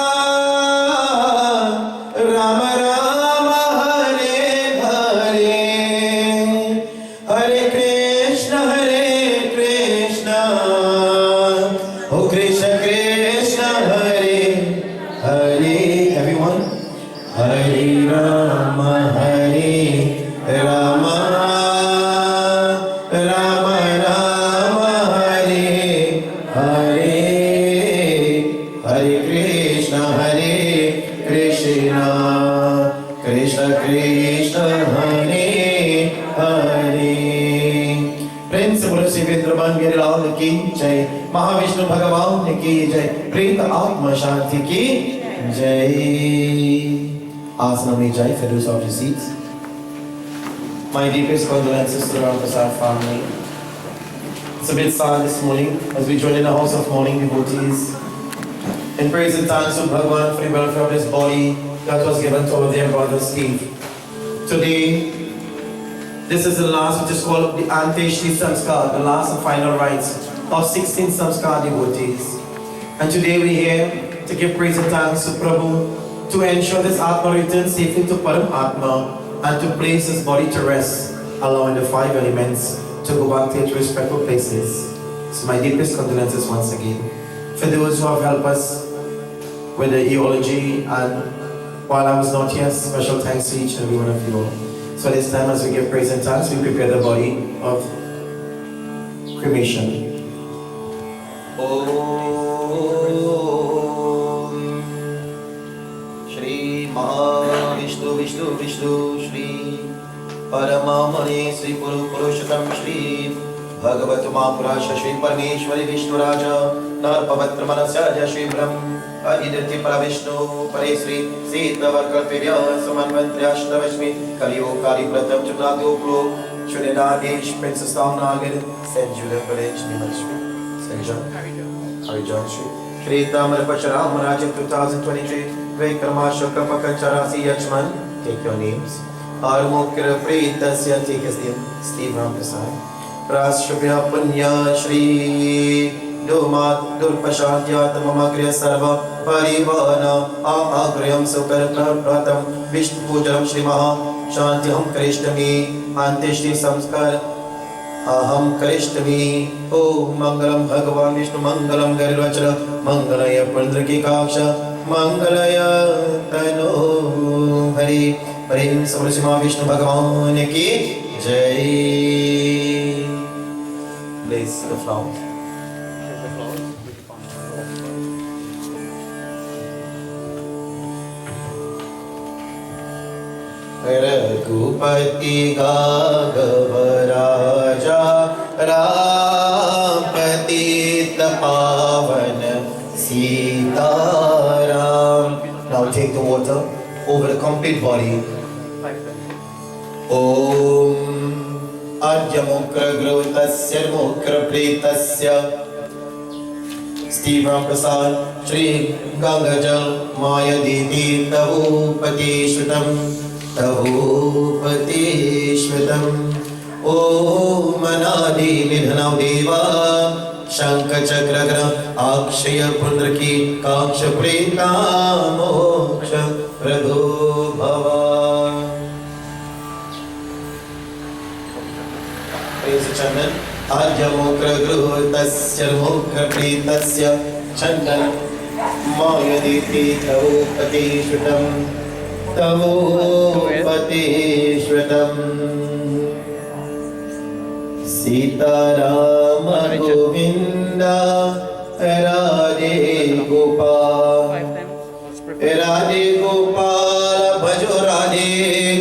Rama Rama Hare Hare Hare Krishna Oh Krishna Krishna Hare Hare everyone Hare Rama Rama Rama Rama Hare Hare Hare Krishna Krishna Krishna Hare Hare प्रेम से बोलो श्री विद्रमान मेरे लाल की जय महाविष्णु भगवान की जय प्रेम आत्मा शांति की जय आसनों में जय for those of your seats. My deepest condolences to the Rampersad family. It's a bit sad this morning as we join in the house of mourning devotees in praise and thanks to Bhagwan for the welfare of this body that was given to our dear brother Steve. Today, this is the last, which is called the Anteshti Samskar, the last and final rites of 16 Samskar devotees. And today we're here to give praise and thanks to Prabhu to ensure this Atma returns safely to Param Atma and to place his body to rest, allowing the 5 elements to go back to its respectful places. So my deepest condolences once again for those who have helped us with the Eulogy, and while I was not here, special thanks to each and every one of you all. So this time as we give praise and thanks, we prepare the body of cremation. Shri Mahavishnu Vishnu Vishnu Shri Paramamane Sri Puru Purushottam Shri Bhagavatu Mahapurasha Shri Parameshwari Vishnu Raja Narpavatra Manasya Shri Brahm Adidati Paravishnu Pare Sri Sita Varkalpivya Samanvantriyashtavashmi Kaliyo Kali Pratam Chunadoplo Shuninadesh Princess Tamnagar St. Julian Village Nimalshmi St. John Harijan Shri Shri Tamar Pacharam Raja 2023 Vekrama Shukra Pakacharasi Yachman. Take your names. Armukra Pritasya, take his name, Steve Rampersad. Prashubhya Punya Shri Dumat Durpashadyat Mamagriya Sarva Parivana Agriyam Sukar Pratam Vishnu Pujaram Shri Maha Shantyam Krishtami Anteshti Samskar Aham Krishtami Om Mangalam Bhagavan Vishnu Mangalam Garirvachara Mangalaya Pundraki Kaksha Mangalaya Tano Hari Parim Samrasima Vishnu Bhagavan ki Jai. Place the flowers. Raghupati Gagavaraja Rampati Pavan Sitaram. Now take the water over the complete body. Om Adhyamukra Grutasya Mukra Pretasya Steve Rampersad Shri Gangajal Maya Diti Tavupati Shvatam Om Anadi Nidhanav Deva Shankha Chakragra Akshaya Pundraki Kaksha Preta Moksha Pradho Bhava. Praise the Chandan. Adya Mukra Grutasya Mukra Pretasya Chandan Maya Diti Tavupati Shvatam Tavupati Shvatam Sitarama Govinda Radhe Gopal Radhe Gopal Bhajo Radhe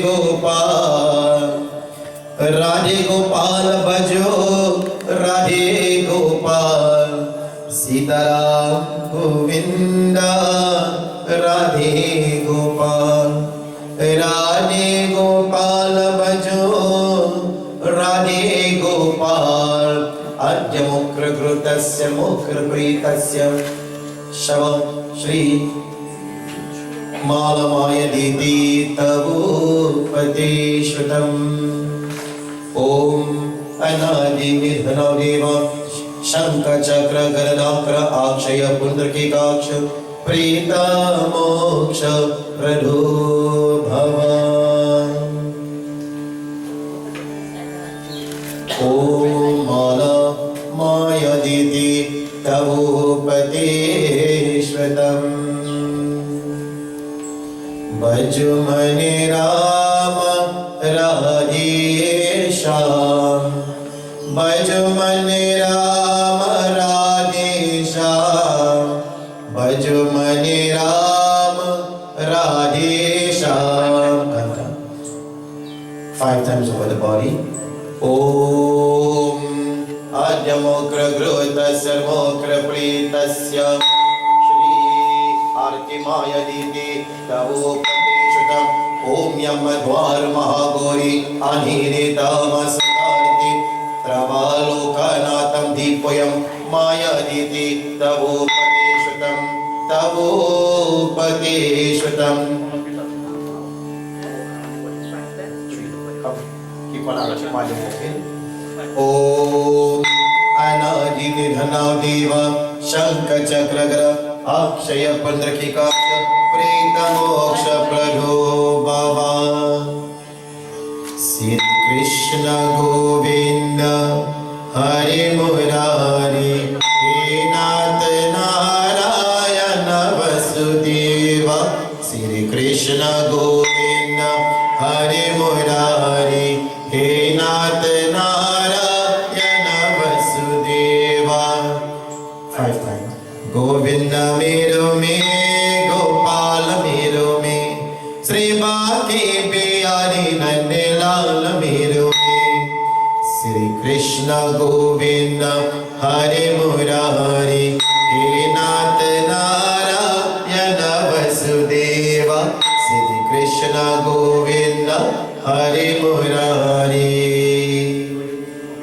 Gopal Radhe Gopal Bhajo Radhe Gopal Sitaram Govinda Radhe Gopal Radhe Gopal Bhajo Radhe Gopal Adya Mukra Grutasya Mukra Pretasya Shavam Shri Malamaya Diti Tavupati Shvatam अनादि निधनो देव शंख चक्र गरदाक्र अक्षय पुंडरीकाक्ष प्रीत मोक्ष प्रदो भव ओम माला मायादिति तवोपदेश्वतम् भजमनि Ram राधेशा भजमनि Ram राधेशा भजमनि Ram राधेशा 5 times over the body. Om Adyamokra Gruttasya Mokra Pritasya Shri Artimaya Diti Tavopateshutam Om Yamadvar Mahagori Anhiritamasudharti Travalokanatam Deepoyam Maya Diti Tavopateshutam Tavopateshutam. Keep on arching my okay? Om Anadi Nidhana Deva Shankha Chakragra Akshaya Pandrakika Preta Moksha Pradho Bhava Sri Krishna Govinda Hare Murari He Nath Narayana Vasudeva Sri Krishna Govinda Hare Murari He Nath Narayana Vasudeva 5 times. Govinda Mero Me Gopala Mero Me Sri Bhakti Bihari Nandalal Mero Me Sri Krishna Govinda Hare Murari He Nath Narayana Vasudeva Sri Krishna Govinda Hare Murari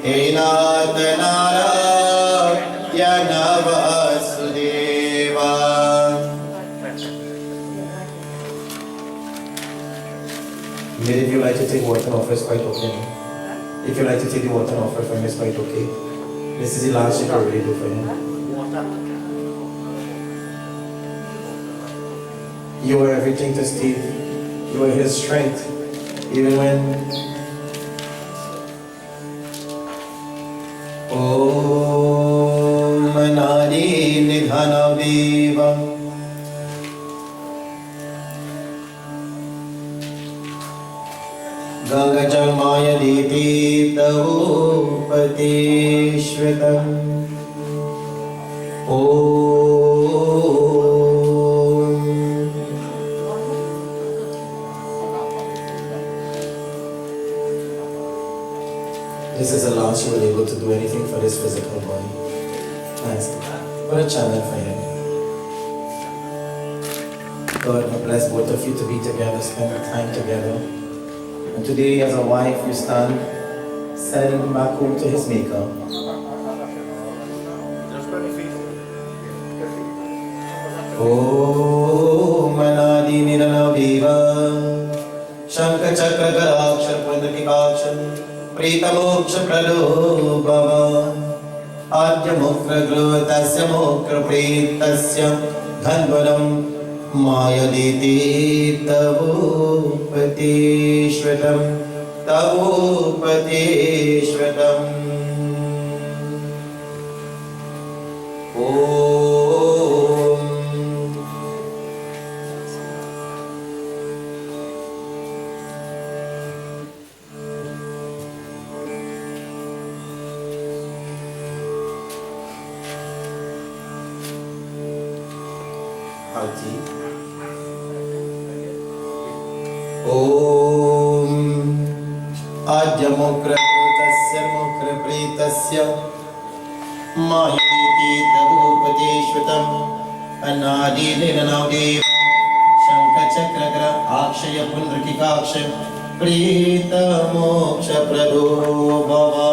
He Nath Narayana Vasudeva. If you like to take water and offer, it's quite okay. If you like to take the water and offer for him, it's quite okay. This is the last thing I really do for him. You are everything to Steve. You are his strength. Even when Om Anadi Nidhana Deva Ganga Jalmaya Diti Tavopateshwatam This is the last you were able to do anything for this physical body. Nice. What a challenge for him. God will bless both of you to be together, spend time together. And today as a wife you stand, sending him back home to his maker. Om Anadi Nidana Deva Shankha Chakra Garaksha Pandrakikaksha Prita Moksha Prado Bhava Adya Mokra Glutasya Mokra Pritasya Dhanvaram Maya Diti Tavopateshwatam Tavopateshwatam Om Adya Mokra Tasya Mokra Pritasya Mayaditi Tavopateshwatam Anadi Nidanaudeva Shankha Chakragra Akshaya Pundrakikaksha Prita Moksha Prado Bhava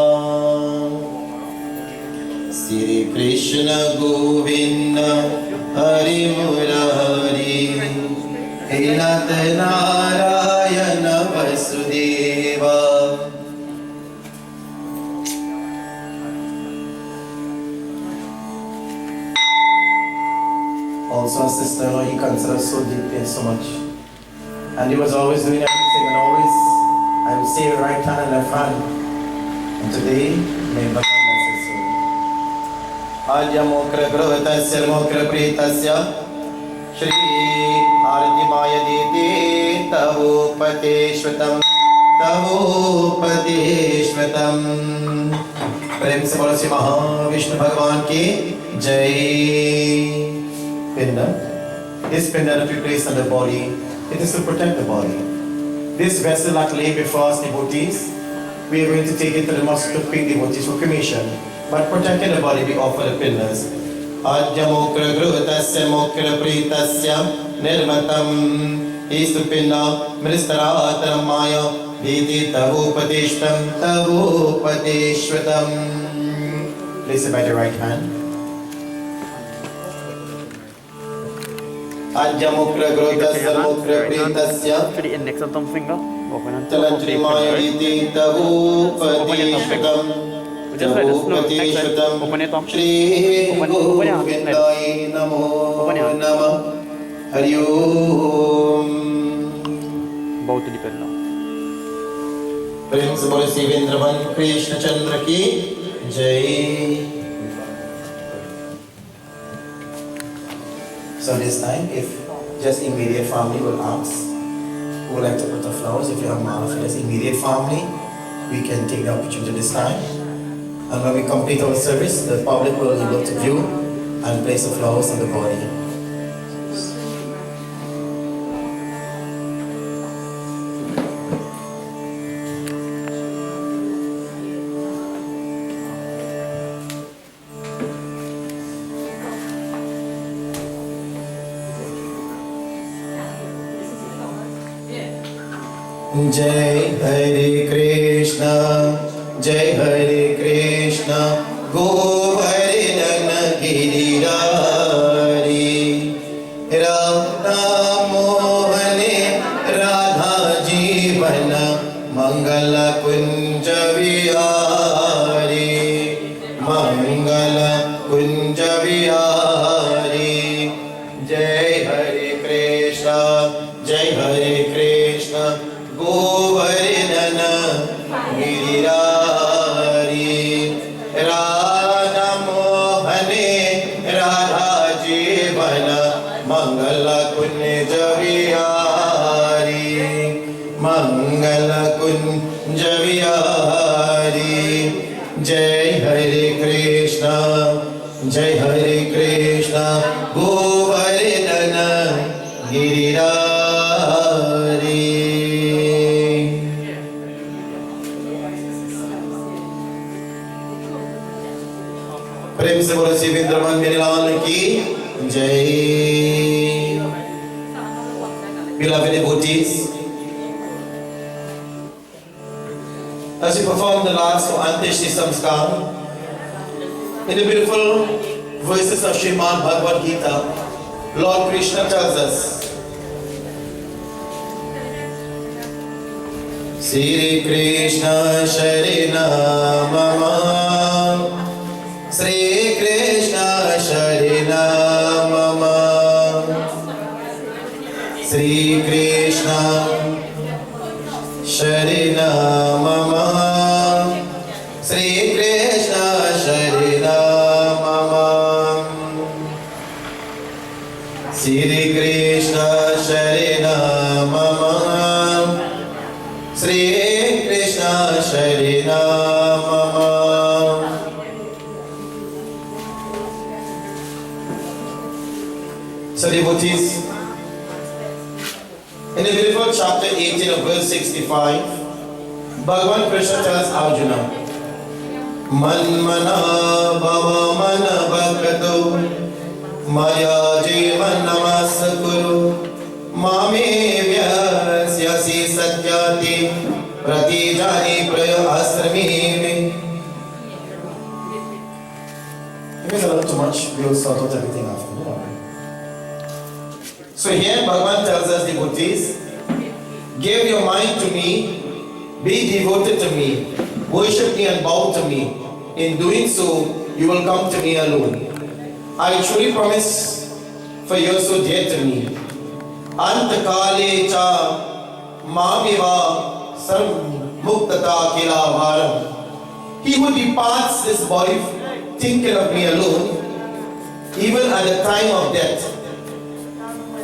Sri Krishna Govinda Hari Murari He Nath Narayana Vasudeva also a sister, he considered so deeply and so much. And he was always doing everything, and always, I would say, right hand and left hand. And today, may Bhagavan bless his soul. Adya mokra grohatasya mokra pritasya Shri Arati Maya Diti Tavopateshvatam Tavopateshvatam. प्रेम से बोलो श्री महाविष्णु भगवान की जय. Pinda. This pinda that we place on the body, it is to protect the body. This vessel that lay before us devotees, we are going to take it to the mosque to pay devotees for cremation. But protecting the body, we offer the pindas. Adya mokra gruhatasya mokra pritasya nirmatam istupinda mristaratam maya Diti Tavopateshtam Tavopateshvatam. Place it by the right hand. Adya mukra grotasya mukra pritasya
to the index of thumb finger. Open and
Talantri maya diti Tavopateshvatam Tavopateshvatam Shri Govindai Namo Namah Hari Om.
Bow to the pen now.
प्रेम से बोले शिवेंद्रवन कृष्ण चंद्र की जय. So this time, if just immediate family will ask, who would like to put the flowers, if you have mala for this immediate family, we can take the opportunity this time. And when we complete our service, the public will be able to view and place the flowers on the body. Jai Hare Krishna, Jai Hare Krishna, Govardhana Giridhari, Radha Mohane Radha Jivana, Mangala Kunja Vihari, Mangala Kunja Vihari, Jai Hare Krishna, Jai Hare Krishna, Govardhana Giridhari, Radha Mohane Radha Jivana, Mangala Kunja Vihari, Mangala Kunja Vihari. Jai Hare Krishna, Jai Hare Krishna, Govardhana Giridhari. प्रेम से बोलो शिवेंद्रवन मेरे लाल की जय. Beloved devotees, as we perform the last Antishti Samskar, in the beautiful verses of Srimad Bhagavad Gita, Lord Krishna tells us, Sri Krishna Sharina Mama, Sri Krishna Sharina Mama, Sri Krishna Sharina Mama, Sri Krishna Sharina Mama, Sri Krishna Sharina Mama, Sri Krishna Sharina Mama. So devotees, in the beautiful chapter 18 of verse 65, Bhagavan Krishna tells Arjuna, Man mana bhava mana bhakto maya jivan namasakuru mame vyasyasi satyati pratijani praya asrami. If it's a little too much, we'll sort out everything after. So here Bhagavan tells us, devotees, give your mind to me, be devoted to me, worship me and bow to me. In doing so, you will come to me alone. I truly promise for you're so dear to me. Antakale cha mamiva sarv muktata kila varam. He who departs this body thinking of me alone, even at the time of death,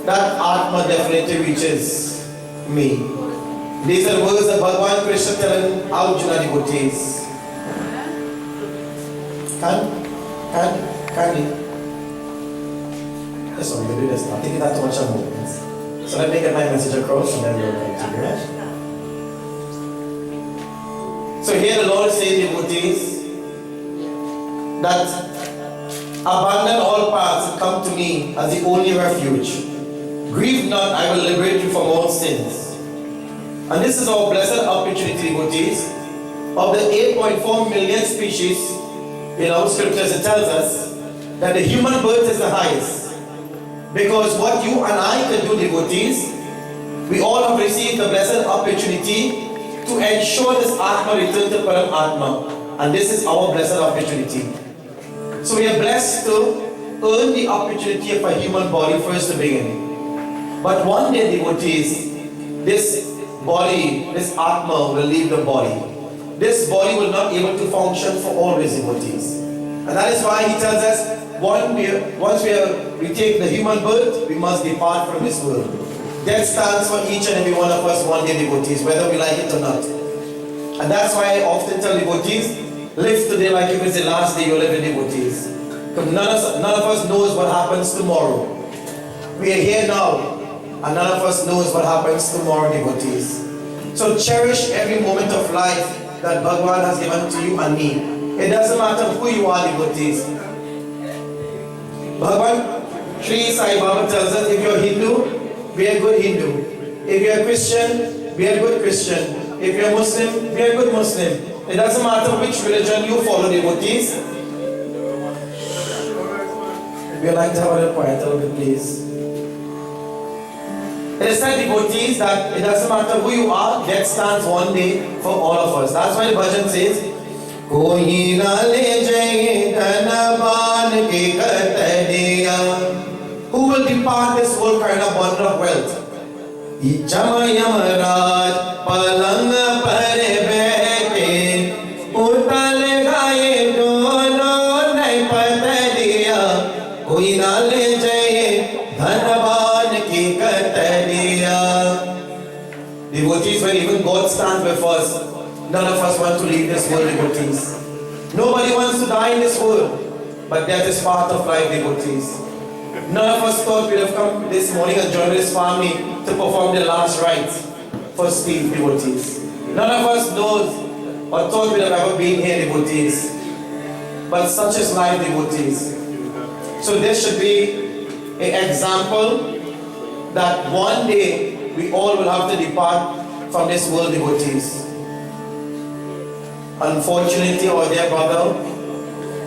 that Atma definitely reaches me. These are words that Bhagavan Krishna telling Arjuna devotees. Can you? Yes, I'm going to do this now. Taking that too much of moments. So let me get my message across and then we'll continue, right? So here the Lord says, devotees, that abandon all paths and come to me as the only refuge. Grieve not, I will liberate you from all sins. And this is our blessed opportunity, devotees. Of the 8.4 million species in our scriptures, it tells us that the human birth is the highest. Because what you and I can do, devotees, we all have received the blessed opportunity to ensure this Atma return to Param Atma. And this is our blessed opportunity. So we are blessed to earn the opportunity of a human body first to begin. But one day, devotees, this body, this Atma will leave the body. This body will not be able to function for always, devotees. And that is why he tells us, once we take the human birth, we must depart from this world. Death stands for each and every one of us one day, devotees, whether we like it or not. And that's why I often tell devotees, live today like if it's the last day you live in, devotees. Because none of us knows what happens tomorrow. We are here now, and none of us knows what happens tomorrow, devotees. So cherish every moment of life that Bhagavan has given to you and me. It doesn't matter who you are, devotees. Bhagavan, Sri Sai Baba tells us, if you're Hindu, be a good Hindu. If you're Christian, be a good Christian. If you're Muslim, be a good Muslim. It doesn't matter which religion you follow, devotees. We'd like to have a little quiet a little bit, please. It is said, devotees, that it doesn't matter who you are, death stands one day for all of us. That's why the bhajan says, Koi na le jaye dhanabaan ki katadiya. Who will depart this whole kind of bundle of wealth? Jama yamaraj palang par baithe utal gaye dono nahi patadiya. Koi na le jaye dhanabaan ki katadiya. Devotees, when even God stands before us, none of us want to leave this world, devotees. Nobody wants to die in this world, but death is part of life, devotees. None of us thought we'd have come this morning and joined this family to perform the last rites for Steve, devotees. None of us knows or thought we'd have ever been here, devotees. But such is life, devotees. So this should be an example that one day we all will have to depart from this world, devotees. Unfortunately, our dear brother,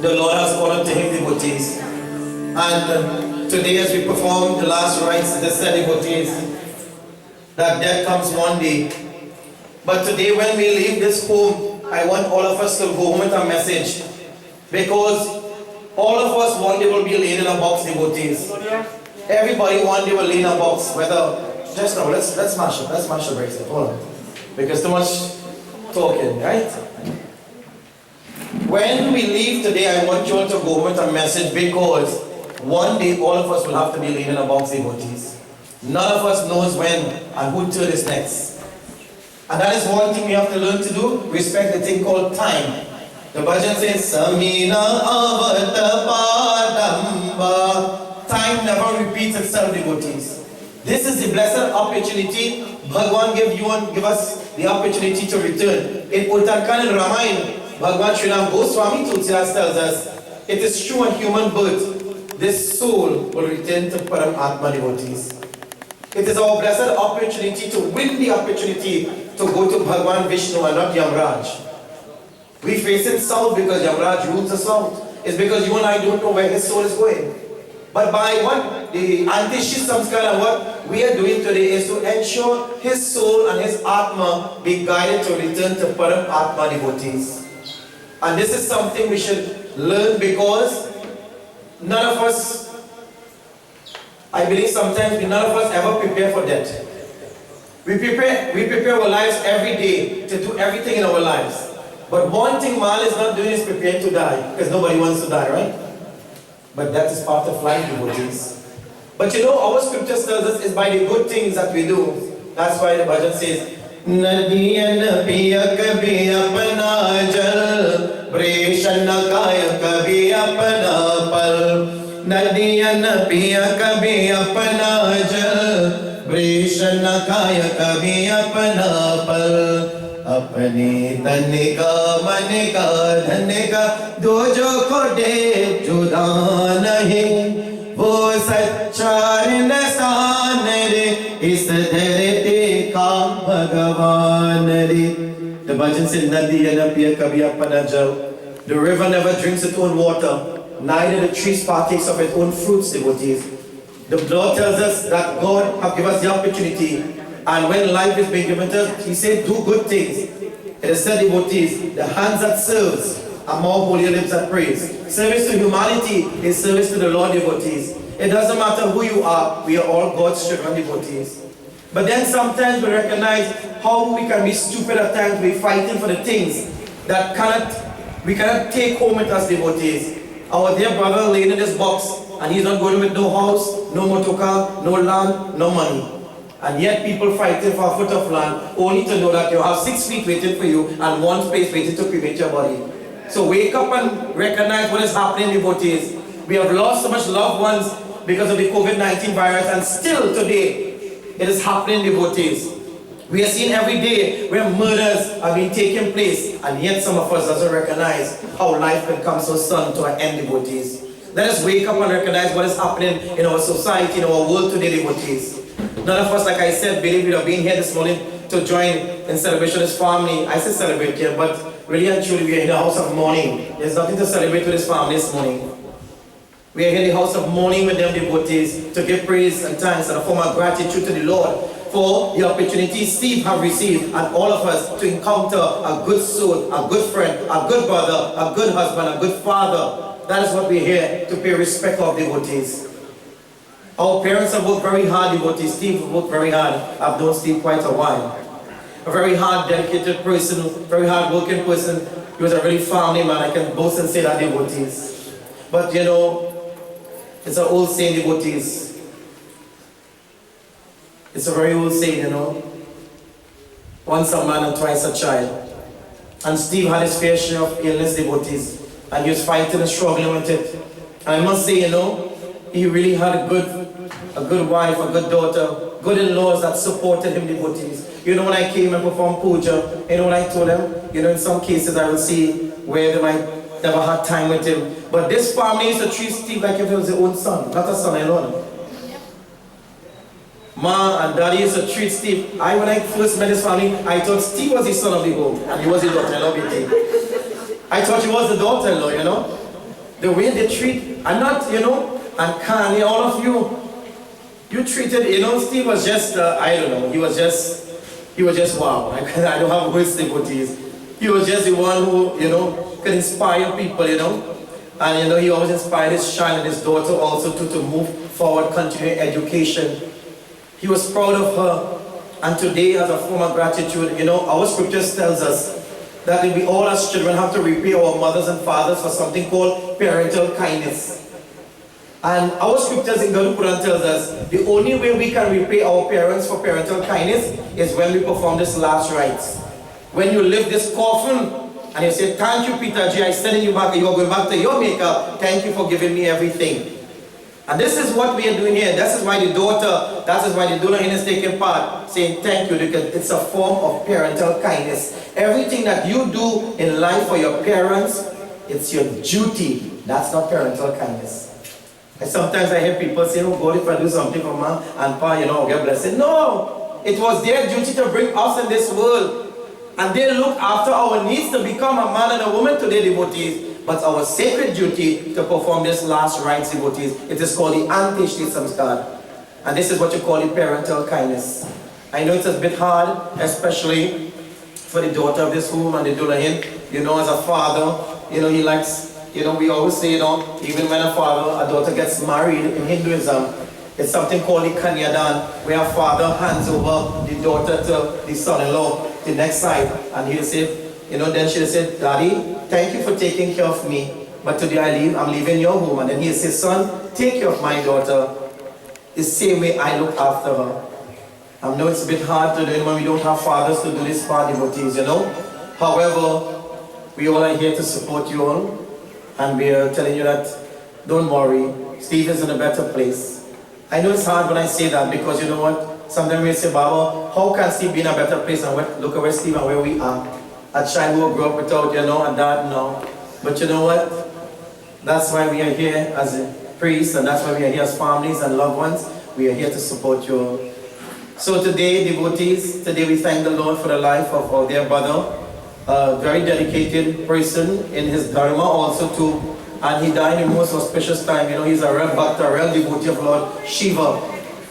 the Lord has called to him, devotees. And today, as we perform the last rites, the said, devotees, that death comes one day. But today, when we leave this home, I want all of us to go home with a message. Because all of us one day will be laid in a box, devotees. Everybody one day will lay in a box. Whether, just now, let's smash it. Let's smash the brakes. Hold on. Because too much talking, right? When we leave today, I want you all to go with a message, because one day all of us will have to be laid in a box, devotees. None of us knows when and who turn is next. And that is one thing we have to learn to do, respect the thing called time. The bhajan says, Samina avatapadamba. Time never repeats itself, devotees. This is the blessed opportunity Bhagwan give us the opportunity to return. In Uttarkand and Ramayana, Bhagwan Sriram Goswami Tulsidas tells us, it is true on human birth, this soul will return to Param Atma, devotees. It is our blessed opportunity to win the opportunity to go to Bhagwan Vishnu and not Yamraj. We face it south because Yamraj rules the south. It's because you and I don't know where his soul is going. But by what the Antishi Samskara and what we are doing today is to ensure his soul and his Atma be guided to return to Param Atma, devotees. And this is something we should learn, because none of us I believe sometimes none of us ever prepare for death. We prepare our lives every day to do everything in our lives. But one thing man is not doing is preparing to die, because nobody wants to die, right? But that is part of life, devotees. But you know, our scripture tells us it's by the good things that we do. That's why the bhajan says, Nadiyan piya kabhi apna jal, Breshan kaya kabhi apna pal. Nadiyan piya kabhi apna jal, Breshan kaya kabhi apna pal. अपने तन का मन का धन का दो जो खोटे जुदा नहीं वो सच्चा इंसान रे इस धरती का भगवान रे. The bhajan says Nadi and Piya kabhi apna jal. The river never drinks its own water, neither the trees partakes of its own fruits, devotees. The law tells us that God has given us the opportunity. And when life is being given to us, he said, do good things. It is said, devotees, the hands that serves are more holy lips that praise. Service to humanity is service to the Lord, devotees. It doesn't matter who you are, we are all God's children, devotees. But then sometimes we recognize how we can be stupid at times. We're fighting for the things that we cannot take home with us, devotees. Our dear brother laid in this box, and he's not going with no house, no motor car, no land, no money. And yet people fighting for a foot of land only to know that you have 6 feet waiting for you and 1 space waiting to cremate your body. So wake up and recognize what is happening, devotees. We have lost so much loved ones because of the COVID-19 virus, and still today it is happening, devotees. We are seeing every day where murders are being taking place, and yet some of us doesn't recognize how life can come so sudden to an end, devotees. Let us wake up and recognize what is happening in our society, in our world today, devotees. None of us, like I said, believe we are being here this morning to join in celebration with this family. I say celebrate here, but really and truly we are in the house of mourning. There's nothing to celebrate with this family this morning. We are here in the house of mourning with them, devotees, to give praise and thanks and a form of gratitude to the Lord for the opportunity Steve have received, and all of us, to encounter a good soul, a good friend, a good brother, a good husband, a good father. That is what we're here to pay respect of, devotees. Our parents have worked very hard, devotees. Steve worked very hard. I've known Steve quite a while. A very hard, dedicated person, very hard working person. He was a really family man. I can boast and say that, devotees. But you know, it's an old saying, devotees. It's a very old saying, you know. Once a man and twice a child. And Steve had his fair share of illness, devotees. And he was fighting and struggling with it. And I must say, you know, he really had a good wife, a good daughter, good in-laws that supported him, devotees. You know, when I came and performed puja, you know what I told them? You know, in some cases I will see where they might never had time with him. But this family used to treat Steve like if he was their own son, not a son-in-law. Ma and Daddy used to treat Steve. When I first met this family, I thought Steve was the son of the home, and he was the daughter-in-law. I thought he was the daughter-in-law, you know. The way they treat, and not, you know, and Kanye, all of you, you treated, you know, Steve was just, I don't know, he was just wow. I don't have words, devotees. He was just the one who, you know, could inspire people, you know. And, you know, he always inspired his child and his daughter also to move forward, continue education. He was proud of her. And today, as a form of gratitude, you know, our scriptures tells us that we all as children have to repay our mothers and fathers for something called parental kindness. And our scriptures in Garuda Puran tells us the only way we can repay our parents for parental kindness is when we perform this last rites. When you lift this coffin and you say, thank you, Peter G, I sending you back, you are going back to your maker, thank you for giving me everything. And this is what we are doing here. This is why the daughter, that is why the donor is taking part, saying thank you, because it's a form of parental kindness. Everything that you do in life for your parents, it's your duty. That's not parental kindness. And sometimes I hear people say, oh God, if I do something for mom and pa, you know, I'll get blessed. No! It was their duty to bring us in this world. And they look after our needs to become a man and a woman today, devotees. But our sacred duty to perform this last rites, devotees, it is called the Anteshti Samskar. And this is what you call the parental kindness. I know it's a bit hard, especially for the daughter of this home and the Dulahin. You know, as a father, you know, he likes, you know, we always say, you know, even when a daughter gets married in Hinduism, It's something called the Kanyadan, where a father hands over the daughter to the son-in-law, the next side, and he'll say, then she'll say, Daddy, thank you for taking care of me, but today I'm leaving your home. And then he'll say, son, take care of my daughter the same way I look after her. I know it's a bit hard to do when we don't have fathers to do this for devotees, However, we all are here to support you all, and we are telling you that don't worry, Steve is in a better place. I know it's hard when I say that, because you know what? Sometimes we say, Baba, how can Steve be in a better place? And look at where Steve and where we are. A child who grew up without, a dad now. But you know what? That's why we are here as a priest, and that's why we are here as families and loved ones. We are here to support you all. So today, devotees, today we thank the Lord for the life of our dear brother, a very dedicated person in his dharma also too. And he died in the most auspicious time. He's a real bhakta, a real devotee of Lord Shiva.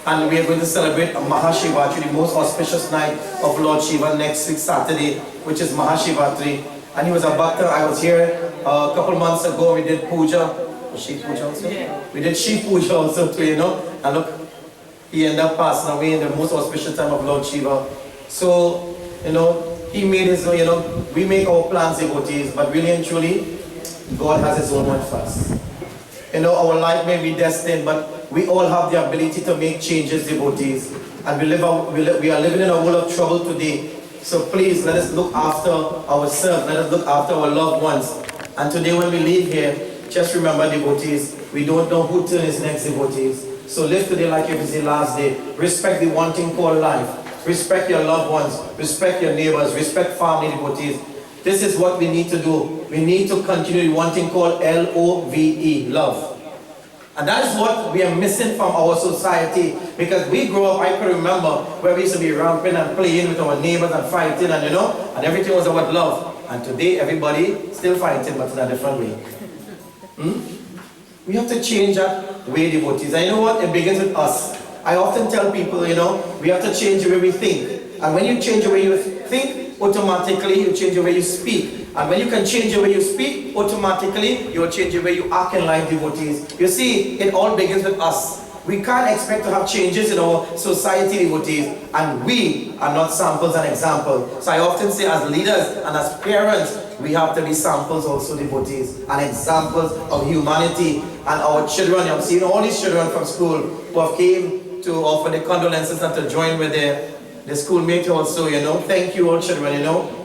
And we are going to celebrate Mahashivatri, the most auspicious night of Lord Shiva, next week Saturday, which is Mahashivatri. And he was a bhakta. I was here a couple months ago. We did puja. Shiv puja also? Yeah. We did Shiv puja also too, And look, he ended up passing away in the most auspicious time of Lord Shiva. So, he made his, we make our plans, devotees, but really and truly, God has his own one for us. Our life may be destined, but we all have the ability to make changes, devotees. And we are living in a world of trouble today. So please, let us look after ourselves. Let us look after our loved ones. And today when we leave here, just remember, devotees, we don't know who turn is next, devotees. So live today like if it's the last day. Respect the one thing called life. Respect your loved ones. Respect your neighbors. Respect family, devotees. This is what we need to do. We need to continue one thing called L-O-V-E, love. And that is what we are missing from our society. Because we grew up, I can remember, where we used to be ramping and playing with our neighbors and fighting and and everything was about love. And today everybody still fighting, but in a different way. We have to change that way, devotees. And you know what? It begins with us. I often tell people, we have to change the way we think. And when you change the way you think, automatically you change the way you speak. And when you can change the way you speak, automatically you will change the way you act in life, devotees. You see, it all begins with us. We can't expect to have changes in our society, devotees, and we are not samples and examples. So I often say, as leaders and as parents, we have to be samples also, devotees, and examples of humanity. And our children, I'm seeing all these children from school who have came to offer their condolences and to join with their schoolmates also, Thank you all children,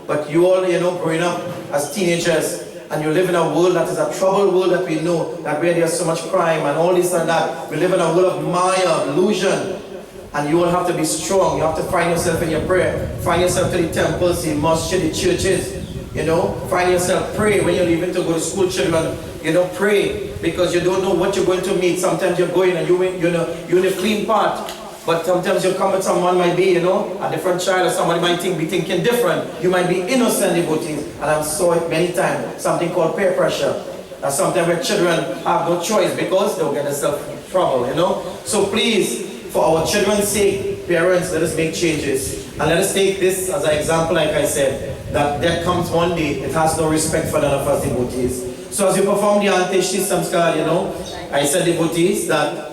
But you all, growing up as teenagers, and you live in a world that is a troubled world that we know, that where there's so much crime and all this and that. We live in a world of Maya, illusion. And you all have to be strong. You have to find yourself in your prayer. Find yourself to the temples, the mosques, the churches. Find yourself, pray when you're leaving to go to school, children. Pray, because you don't know what you're going to meet. Sometimes you're going and you're in a clean part. But sometimes you come with someone might be, a different child, or somebody might be thinking different. You might be innocent, devotees. And I've saw it many times, something called peer pressure. And sometimes where children have no choice because they'll get themselves in trouble, So please, for our children's sake, parents, let us make changes. And let us take this as an example, like I said, that death comes one day, it has no respect for none of us, devotees. So as you perform the Anteshti Samskar, I said, devotees, that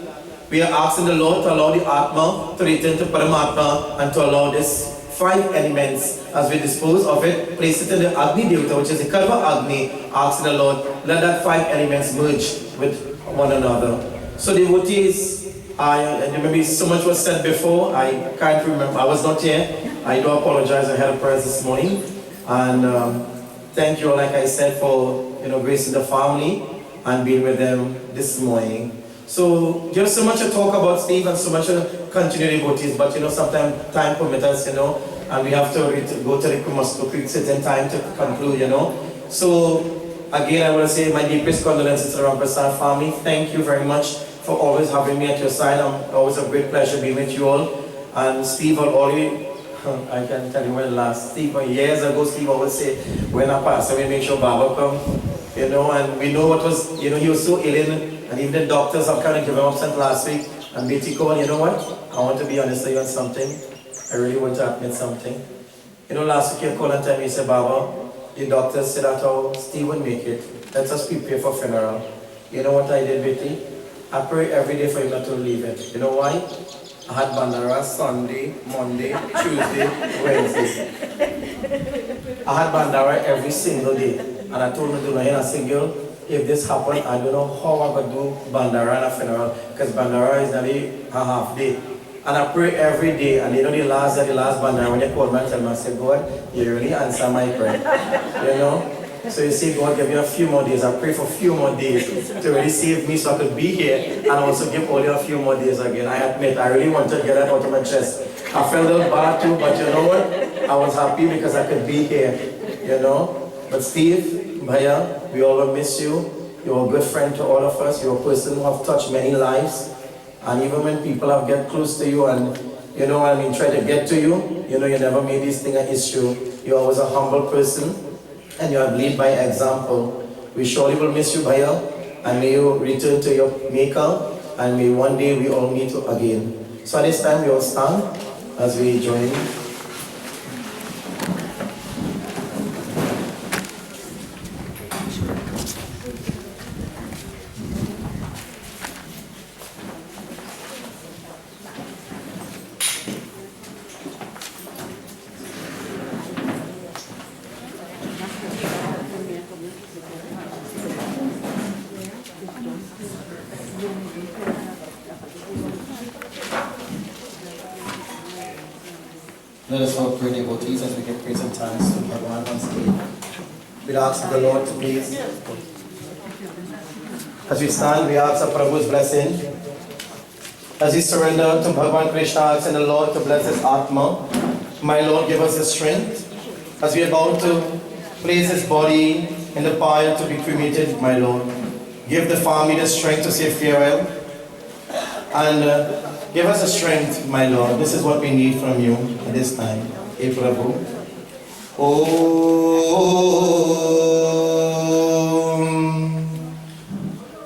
we are asking the Lord to allow the Atma to return to Paramatma and to allow this 5 elements, as we dispose of it, place it in the Agni Devata, which is the Kalpa Agni, asking the Lord, let that 5 elements merge with one another. So devotees, maybe so much was said before, I can't remember, I was not here. I do apologize, I had a prayer this morning. And thank you all, like I said, for gracing the family and being with them this morning. So there's so much to talk about, Steve, and so much to continue devotees, but sometimes time permits us, and we have to go to the quick certain time to conclude, So again, I want to say my deepest condolences to the Rampersad family. Thank you very much for always having me at your side. I'm always a great pleasure being with you all. And Steve already, I can tell you when last, Steve, years ago, Steve always say, when I pass away, make sure Baba come, and we know what was, he was so ill, and even the doctors have kind of given up since last week. And Betty called, you know what? I want to be honest with you on something. I really want to admit something. Last week you called and tell me, you said, Baba, the doctors said that Steve would make it. Let us prepare for funeral. You know what I did, Betty? I pray every day for you not to leave it. You know why? I had Bandara Sunday, Monday, Tuesday, Wednesday. I had Bandara every single day. And I told my Dula, I said, girl, if this happened, I don't know how I'm going to do Bandara and a funeral. Because Bandara is nearly a half day. And I pray every day. And you know the last Bandara, when they called me and tell me, I said, God, you really answer my prayer. You know? So you see, God give you a few more days. I pray for a few more days to really save me so I could be here and also give all you a few more days again. I admit, I really wanted to get that out of my chest. I felt a little bad too, but you know what? I was happy because I could be here, you know. But Steve, Bhaiya, we all will miss you. You're a good friend to all of us. You're a person who have touched many lives. And even when people have get close to you and, you know what I mean, try to get to you, you know, you never made this thing an issue. You're always a humble person. And you have lead by example. We surely will miss you, Bhaiya, and may you return to your maker, and may one day we all meet again. So at this time we all stand as we join. Let us all pray, devotees, as we give praise and thanks to Bhagwan once again. We ask the Lord to please. As we stand, we ask the Prabhu's blessing. As we surrender to Bhagwan Krishna, asking the Lord to bless his Atma. My Lord, give us the strength. As we are about to place his body in the pile to be cremated, my Lord, give the family the strength to say farewell. And give us the strength, my Lord. This is what we need from you at this time. Hey, Prabhu. Om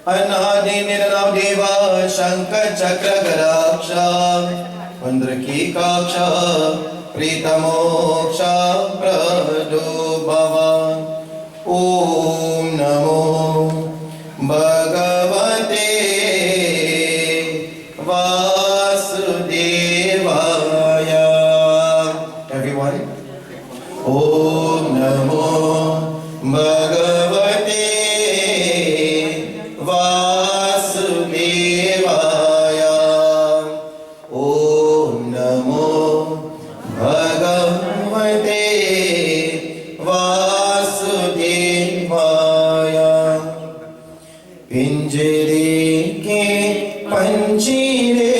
Anadi Niranavdeva Shankar Chakra Garaksha Vandraki Kaksha Prita Moksha Prado Bhava Om Namo Bhagavate Everyone. Om Namo Bhagavate Vasudevaya. Om Namo Bhagavate Vasudevaya. Pinjare ke panchire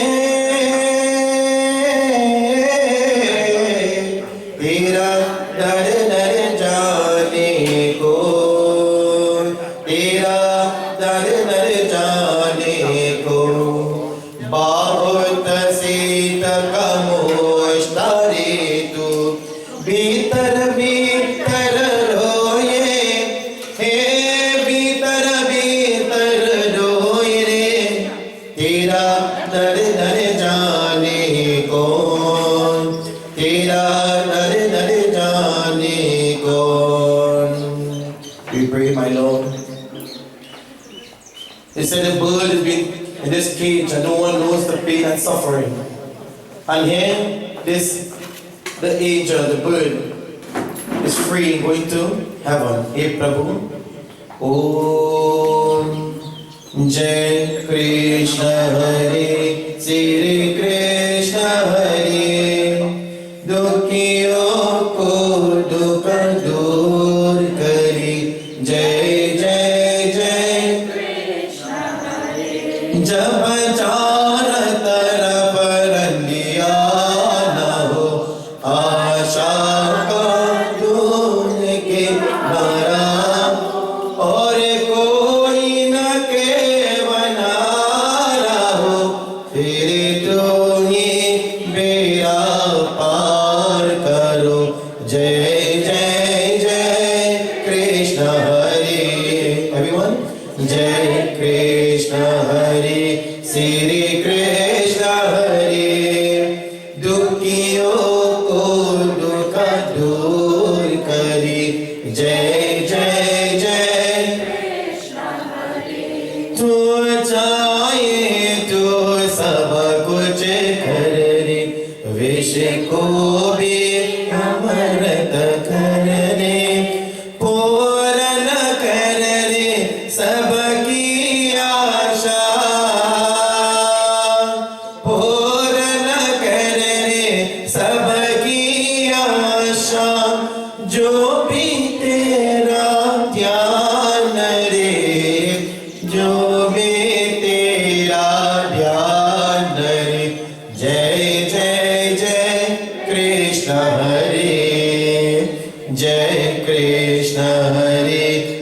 They said the bird has been in this cage and no one knows the pain and suffering. And here, the angel, the bird, is free and going to heaven. Hey Prabhu. Om Jai Krishna Hare, Sri Krishna Hare, Dukhiyo ko dukha dur kari, Jai Jai Jai Krishna Hare. Jab char taraf randiya na ho, aasha ka dunke nara, aur koi na ke bana raho, fir to hi bera paar karo, Jai Jai Jai Krishna Hare. Everyone, Jai Krishna Hare, Sri Krishna Hare, Dukhiyo ko dukha dur kari, Jai Jai Jai Krishna Hare. Tu chahe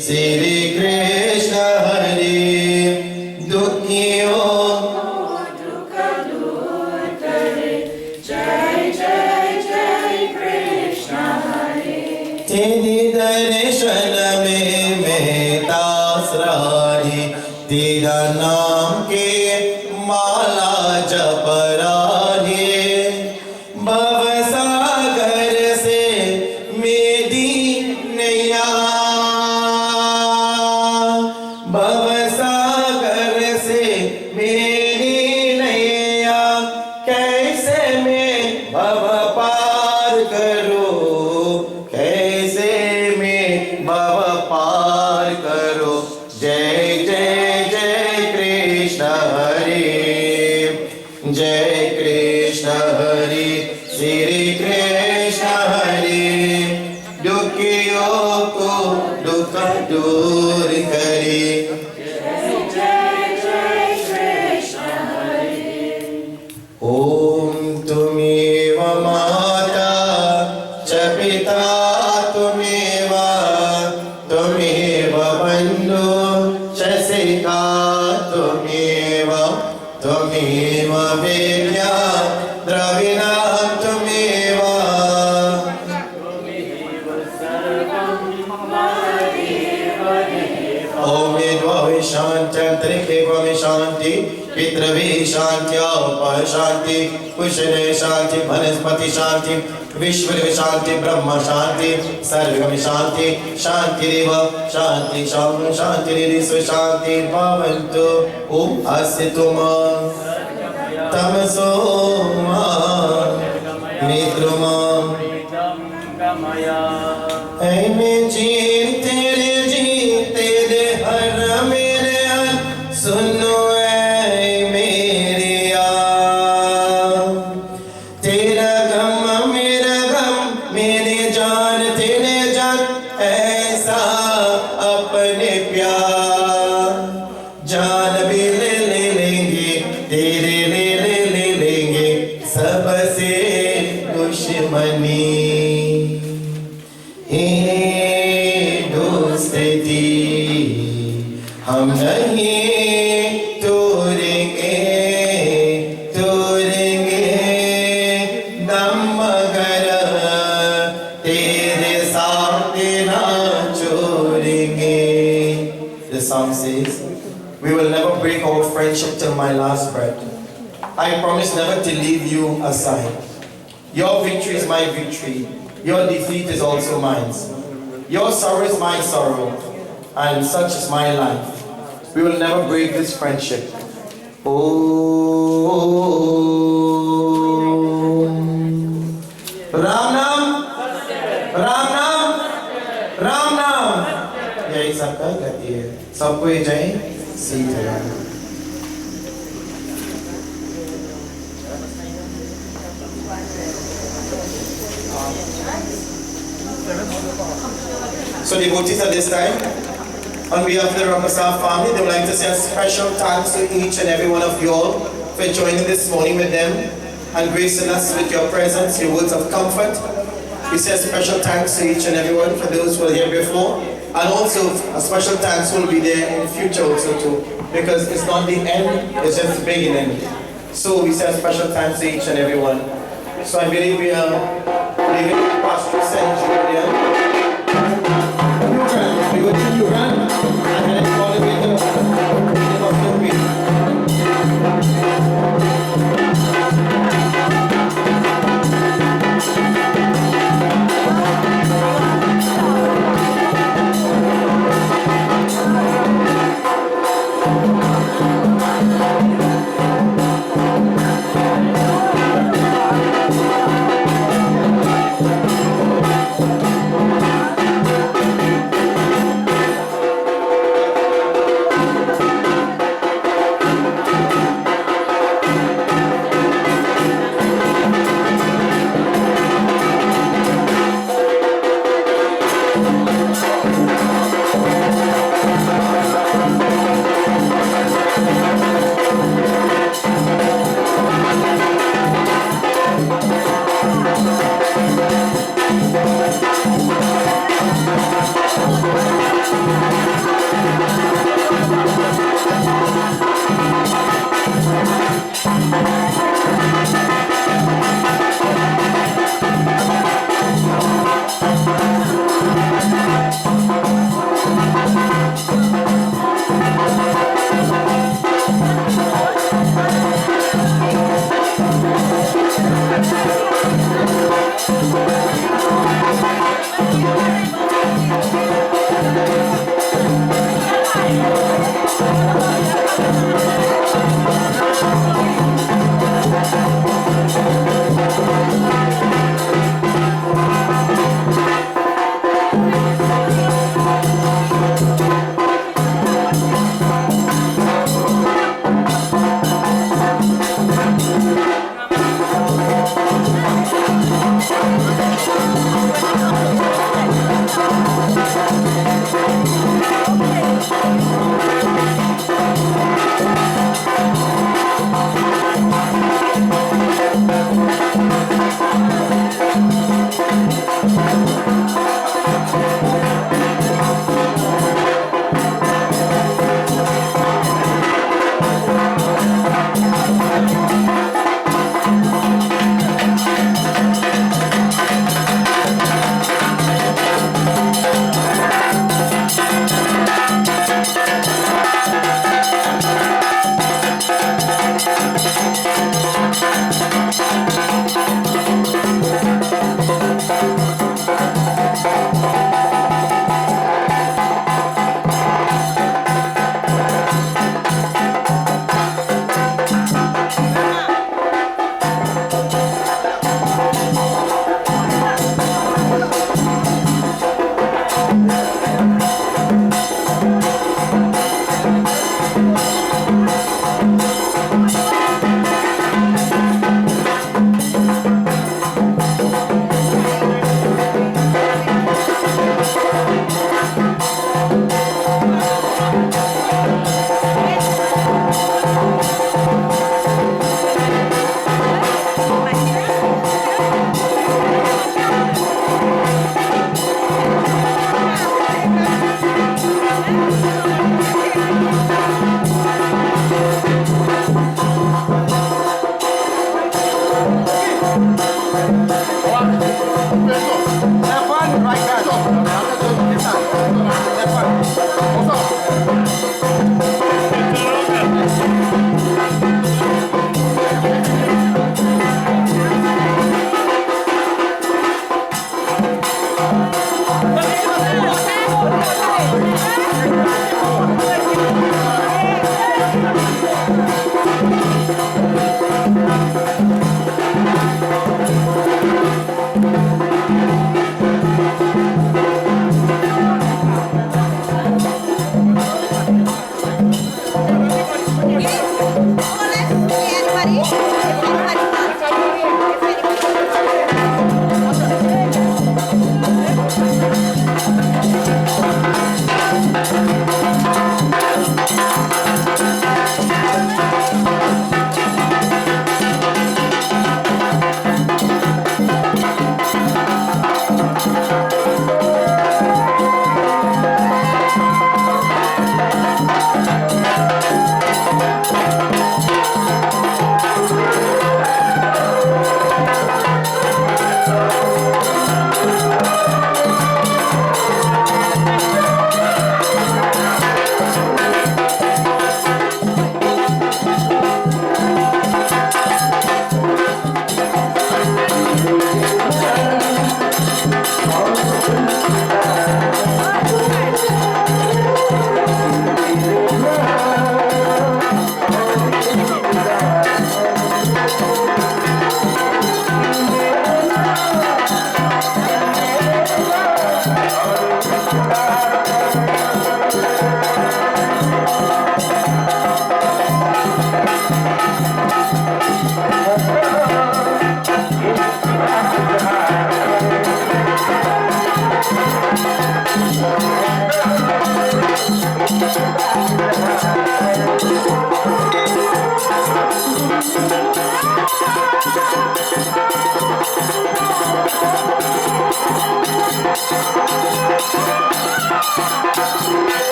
Sri Krishna Hare Dukhiyon तेरी दर्शन में मैं दास रानी तेरा नाम के माला जप रानी भव सागर से मेरी नैया भव सागर से मेरी नैया कैसे मैं भव पार करूं कैसे मैं भव पार करो जय जय जय कृष्ण हरे जय कृष्ण हरे श्री कृष्ण हरे दुखियों को दुख दूर करे ओम तुमेव माता च पिता तुमेव बन्धु च सखा तुमेव वेद्या द्रविणा तुमेव ओम द्वै शान्ति अंतरिक्षे शान्ति पितृवे शान्ति पर शान्ति कुशले शान्ति वनस्पति शान्ति विश्व शान्ति ब्रह्म शान्ति सर्वगम शान्ति शान्तिरेव शान्ति शान्तिरेव शान्ति भवन्तु ओम अस्ति मा तमसो मा मित्रमा ऐ मैं जीते रे हर मेरे सुनो हम नहीं तोड़ेंगे दम मगर तेरे साथ ना छोड़ेंगे. The song says, we will never break our friendship till my last breath. I promise never to leave you aside. Your victory is my victory. Your defeat is also mine. Your sorrow is my sorrow. And such is my life. We will never break this friendship. Oh, Ram Nam, Ram Nam, Ram Nam. यही सबका गति है. सबको ये जय Sitaram. So devotees at this time, on behalf of the Rampersad family, they would like to say a special thanks to each and every one of you all for joining this morning with them and gracing us with your presence, your words of comfort. We say a special thanks to each and every one for those who were here before, and also a special thanks will be there in the future also too, because it's not the end, it's just the beginning. So we say a special thanks to each and every one. So I believe we are leaving Pastor St. Julian. We go to Uran and then all the way to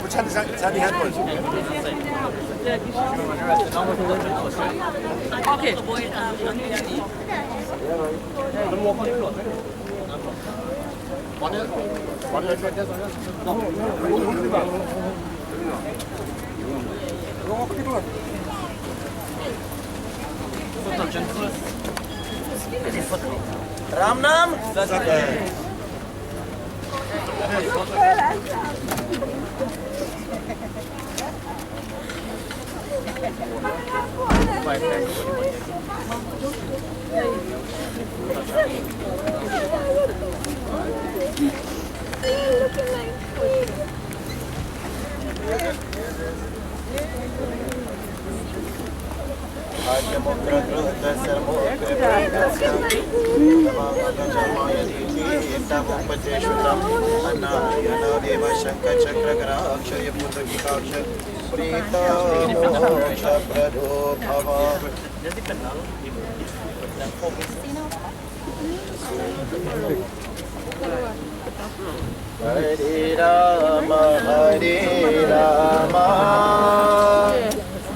Which hand is that? Is that the hand one?
Ram नाम Hare Rama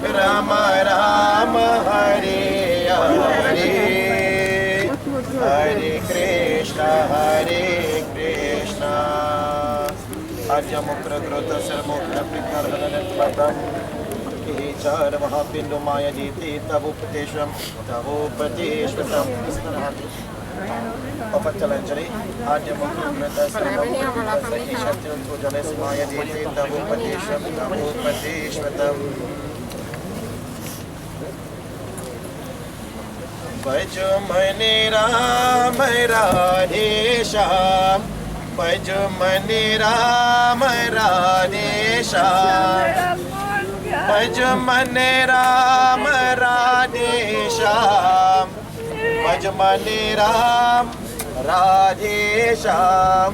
Rama Rama Hare Hare Hare Krishna Arya Mukra Grota Sarmukra Prikarvanatvatam Kichar Mahapindu Maya Jiti Tavupateshvam Papachalanjali Arya Mukra Grota Sarmukra Sakishatil Pujanes Maya Jiti Tavupateshvam Bajumani Ram Radhe Shyam Bajumani Ram Radhe Shyam Bajumani Ram Radhe Shyam Bajumani Ram Radhe Shyam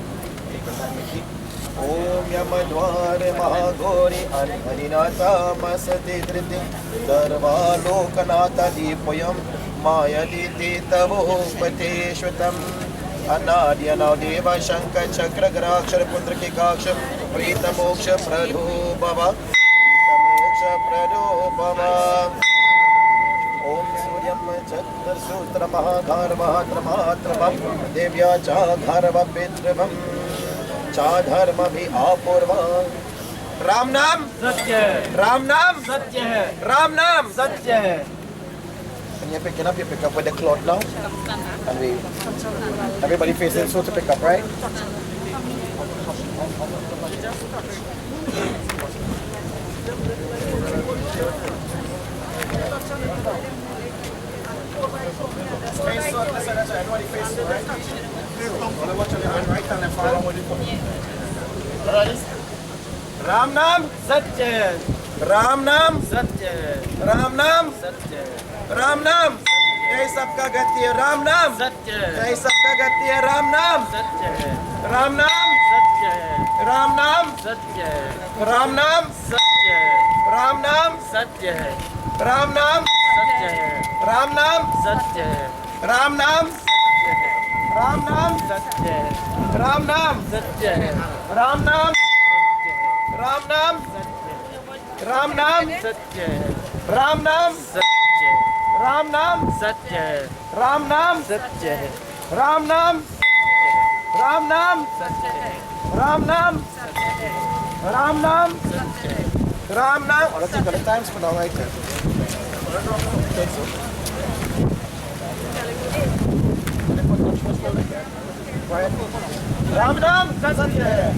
Om Yamadwar Mahagori Anharinata Masati Driti Darva Lokanata Dipayam Maya Diti Tavopateshvatam Anadya Naudeva Shanka Chakra Grakshar Putra Kikaksha Prita Moksha Pradho Baba Moksha Pradho Baba Om Suryam Chandar Sutra Mahadharma Mahatrama Devya Chadharma Pitravam Chadharma Bhi Apurva Ram Naam Satya Ram Naam Satya Ram Naam Satya When you pick up with the cloth now, and everybody faces so to pick up, right? Face so, that's everybody faces, right? Well, I want you to hand right hand and follow what you come. Alright? Ram Naam Satya Ram Naam Satya Ram Naam Satya Ram Naam Jai sabka gati hai Ram Naam Satya Jai sabka gati hai Ram Naam Satya Ram Naam Satya Ram Naam Satya Ram Naam Satya Ram Naam Satya Ram Naam Satya Ram Naam Satya
Ram नाम राम नाम सत्य है राम नाम सत्य है राम नाम राम नाम राम नाम सत्य है राम नाम सत्य है राम नाम सत्य है राम नाम सत्य है राम नाम राम नाम सत्य है राम नाम सत्य है राम नाम सत्य है राम नाम और let's take times for now right there Ram नाम सत्य है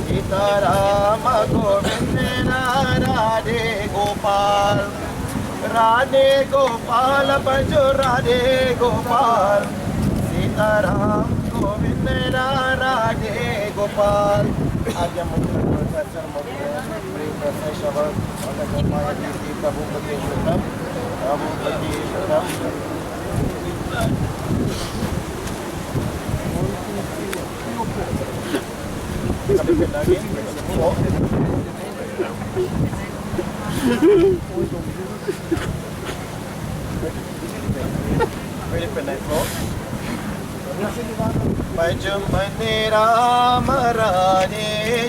सीताराम गोविंद राधे गोपाल बजो राधे गोपाल सीताराम गोविंद राधे गोपाल आज्ञा मुद्रा प्रभुपति शुद्धम Bajamane Ram Radesham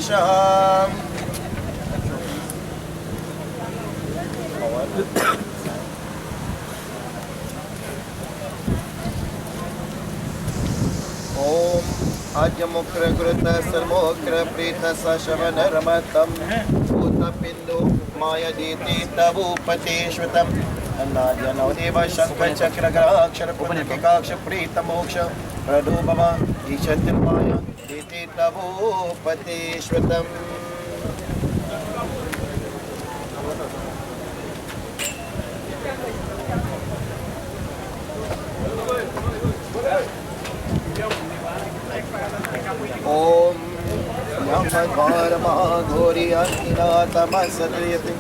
Om Ajamukra Gruta Sarmokra Prita Sashavana Ramatam Uta Pindu Maya Diti Tabu Patishvatam Anadya Deva Shankar Chakra Akshara Punikakasha Prita Moksha Pradu Baba Ishatil Maya Diti Tabu Patishvatam Om Yamadvarama Gori Antinatama Sadriyati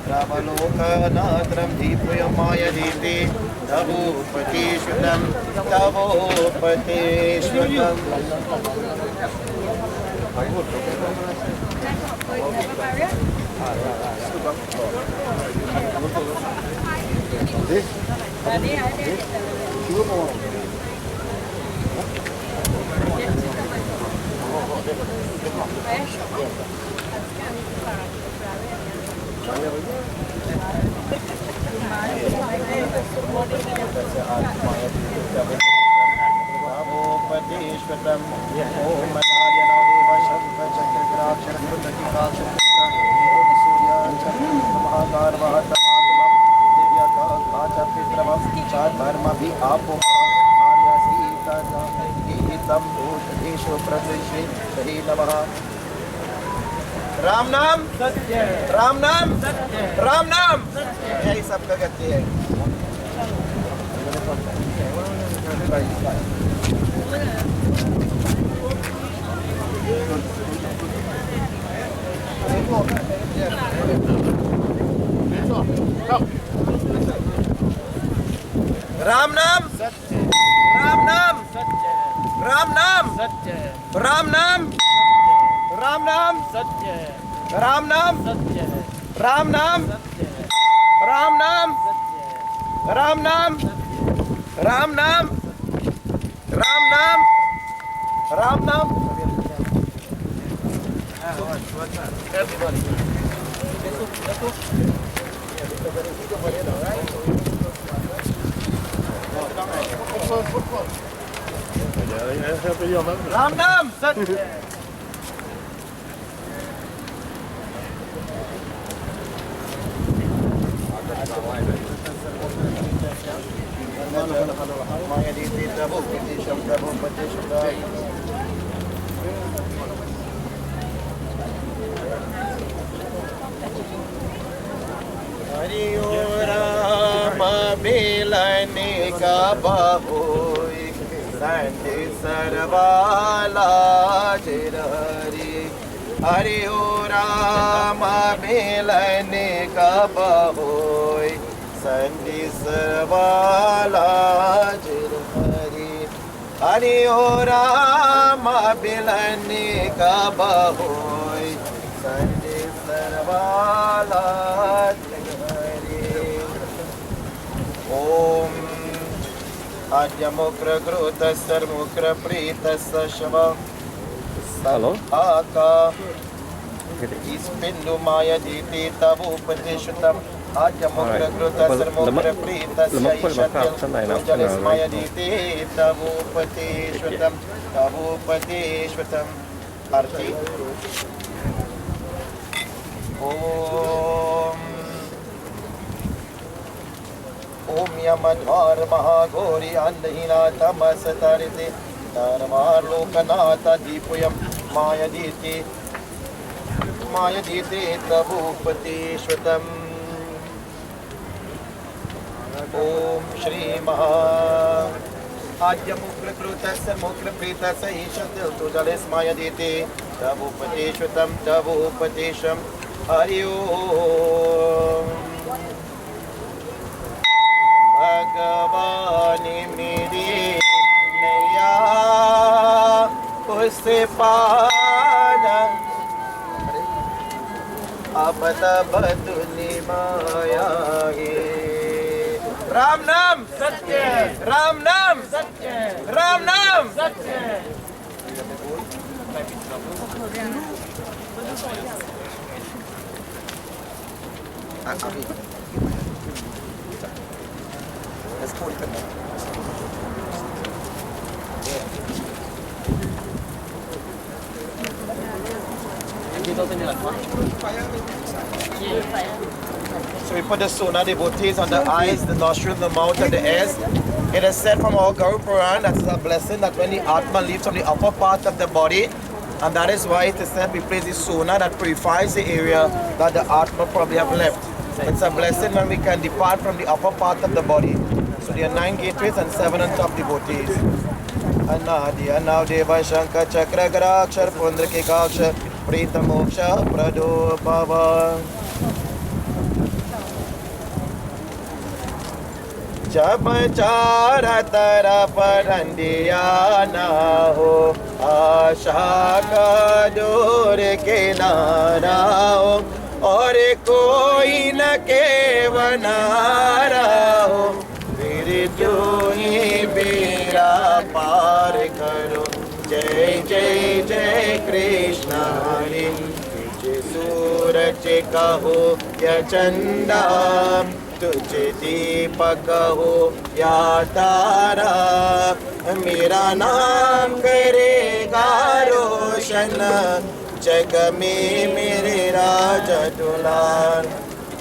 Ravalokanathram Deepuyamaya Diti Tavopati Shvatam Patishvatam Om Adhyana Deva Shankar Chakra Akshara Punikakasha Om Surya Chakra Mahakar Vahatamatamam Divyaka Kacha Pitravam Chatarma Bhi Apo Arya Sita Hitam Bhutadeshu Pratishri Sahi Namaha Ram नाम सत्य है राम नाम सत्य है राम नाम सत्य है यही सबका गति है राम नाम सत्य राम नाम सत्य राम नाम सत्य राम नाम राम नाम सत्य है राम नाम सत्य है राम नाम सत्य है राम नाम सत्य है राम नाम राम नाम राम नाम राम नाम राम नाम सत्य हरि राम मिलने का बाबोई संधि सरवाला चिरहरी हरि राम मिलने का बाबोई संधि सरवाला चिरहरी हरि राम मिलने का बाबोई संधि सरवाला Salat Om Adya Mukra Gruta Sarmukra Prita Sashava Aka Ispindu Maya Diti Tabu Patishutam Adya Mukra Gruta Sarmukra Prita Sashava Jalis Maya Diti Tabu Patishutam Tabu Patishutam Arti Om Yamadvar Mahagori Andhina Tamasatarite Dharmar Lokanata Dipuyam Mayaditi Tabupati Shvatam Om Shri Maha Adya Mukra Krutasa Mukra Pritasa Ishatil Tujalis Mayaditi Tabupati Shvatam Tabupatisham Hari Om Bhagavani Miri Naya Usse Pada Abada Baduni Maya Ram Nam Satya Ram Nam Satya Ram Nam Satya So we put the Sona devotees on the eyes, the nostrils, the mouth, and the ears. It is said from our Guru Puran that it's a blessing that when the Atma leaves from the upper part of the body, and that is why it is said we place the Sona that purifies the area that the Atma probably have left. It's a blessing when we can depart from the upper part of the body. So there are 9 gateways and 7 on top devotees. Anadi Anavdeva Shankar Chakra Garakshar Pundra Kekakshar Prita Moksha Prado Bhava Jab chara taraf randiya na ho Asha ka dur kinara ho aur koi na kevanara ho Fir tu hi bera par karo Jai Jai Jai Krishna Hari Tujhe suraj kaho ya chanda Tujhe deepak ho ya tara Mera naam karega roshan Jag mein mere raja dular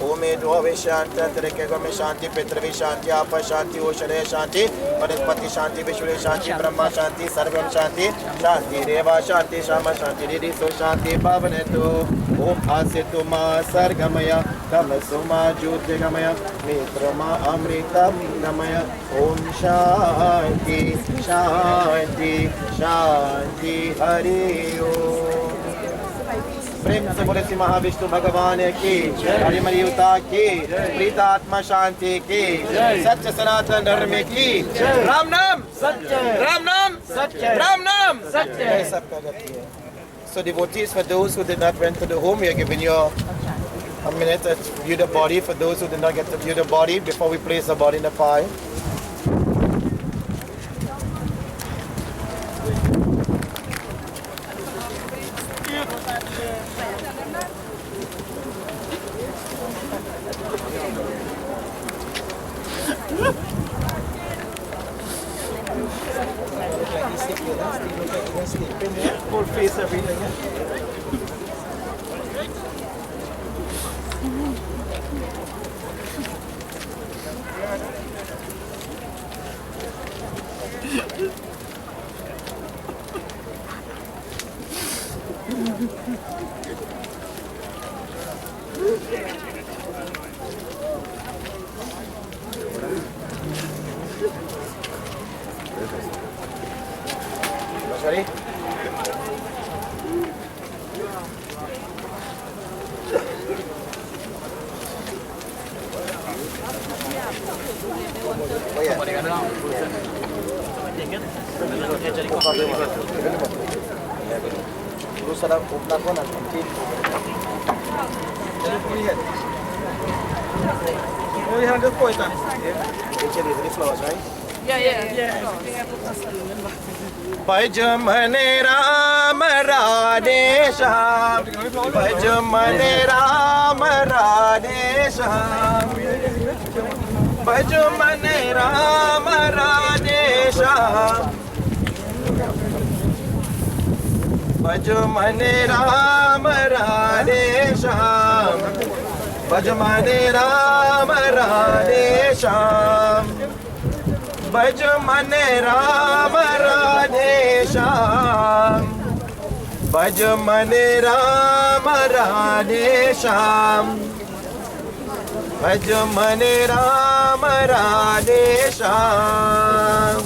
Om Dua Vishanti Trike Gome Shanti Pitra Vishanti Apa Shanti Oshare Shanti Vanaspati Shanti Vishware Shanti Brahma Shanti Sarvam Shanti Shanti Reva Shanti Shama Shanti Didi So Shanti Bhavanetu Om Asitu Ma Sargamaya Tamasuma Jyoti Gamaya Mitrama Amrita Gamaya Om Shanti Shanti Shanti Hari Om प्रेम से बोले श्री महाविष्णु भगवान की हरि मरियुता की प्रीता आत्मा शांति की सत्य सनातन धर्म की राम नाम सत्य राम नाम सत्य राम नाम सत्य सबका गति है. So devotees, for those who did not went to the home, we are giving you a minute to view the body. For those who did not get to view the body, before we place the body in the fire. Full face, everything. Sorry? Terus ada upnak mana? Oh, you have to point that. The flowers, right?
Yeah.
Bhajamane Ram Radhe Shyam, Bhajamane Ram Radhe Shyam, Bhajamane Ram Radhe Shyam, Bhajamane Ram Radhe Shyam, Bhajamane Ram Radhe Shyam, Bhajamane Ram Radhe Shyam, Bhajamane Ram Radhe Shyam, Bhajamane Ram Radhe Shyam.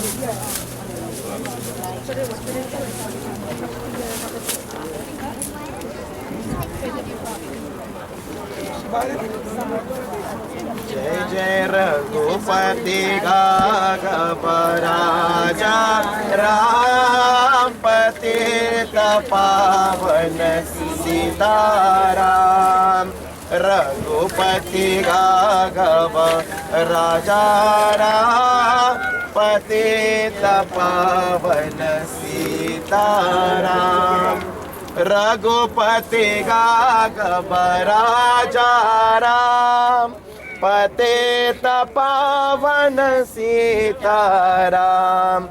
Jai Jai Raghupati Gagavaraja Rampati Pavan Sitaram Raghupati Gagavaraja Rampati Pavan Sitaram Raghupati Gagavaraja Ram Patita Pavan Sitaram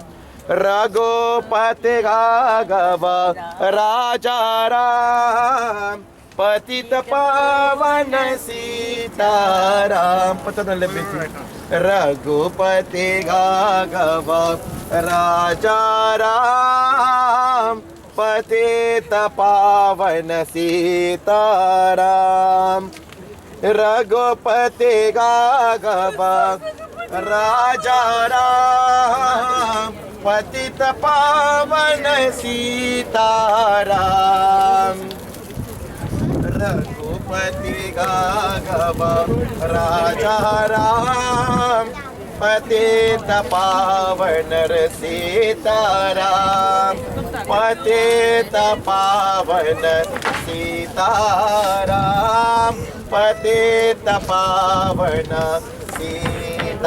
Raghupati Gagavaraja Ram Patita Pavan Sitaram Raghupati Gagavaraja Ram Patita Pavan Sitaram Raghupati Gagavaraja Ram Patita Pavan Sitaram Raghupati Gagavaraja Ram Patita Pavan Sitaram Patita Pavan Sitaram Patita Pavan Sitaram.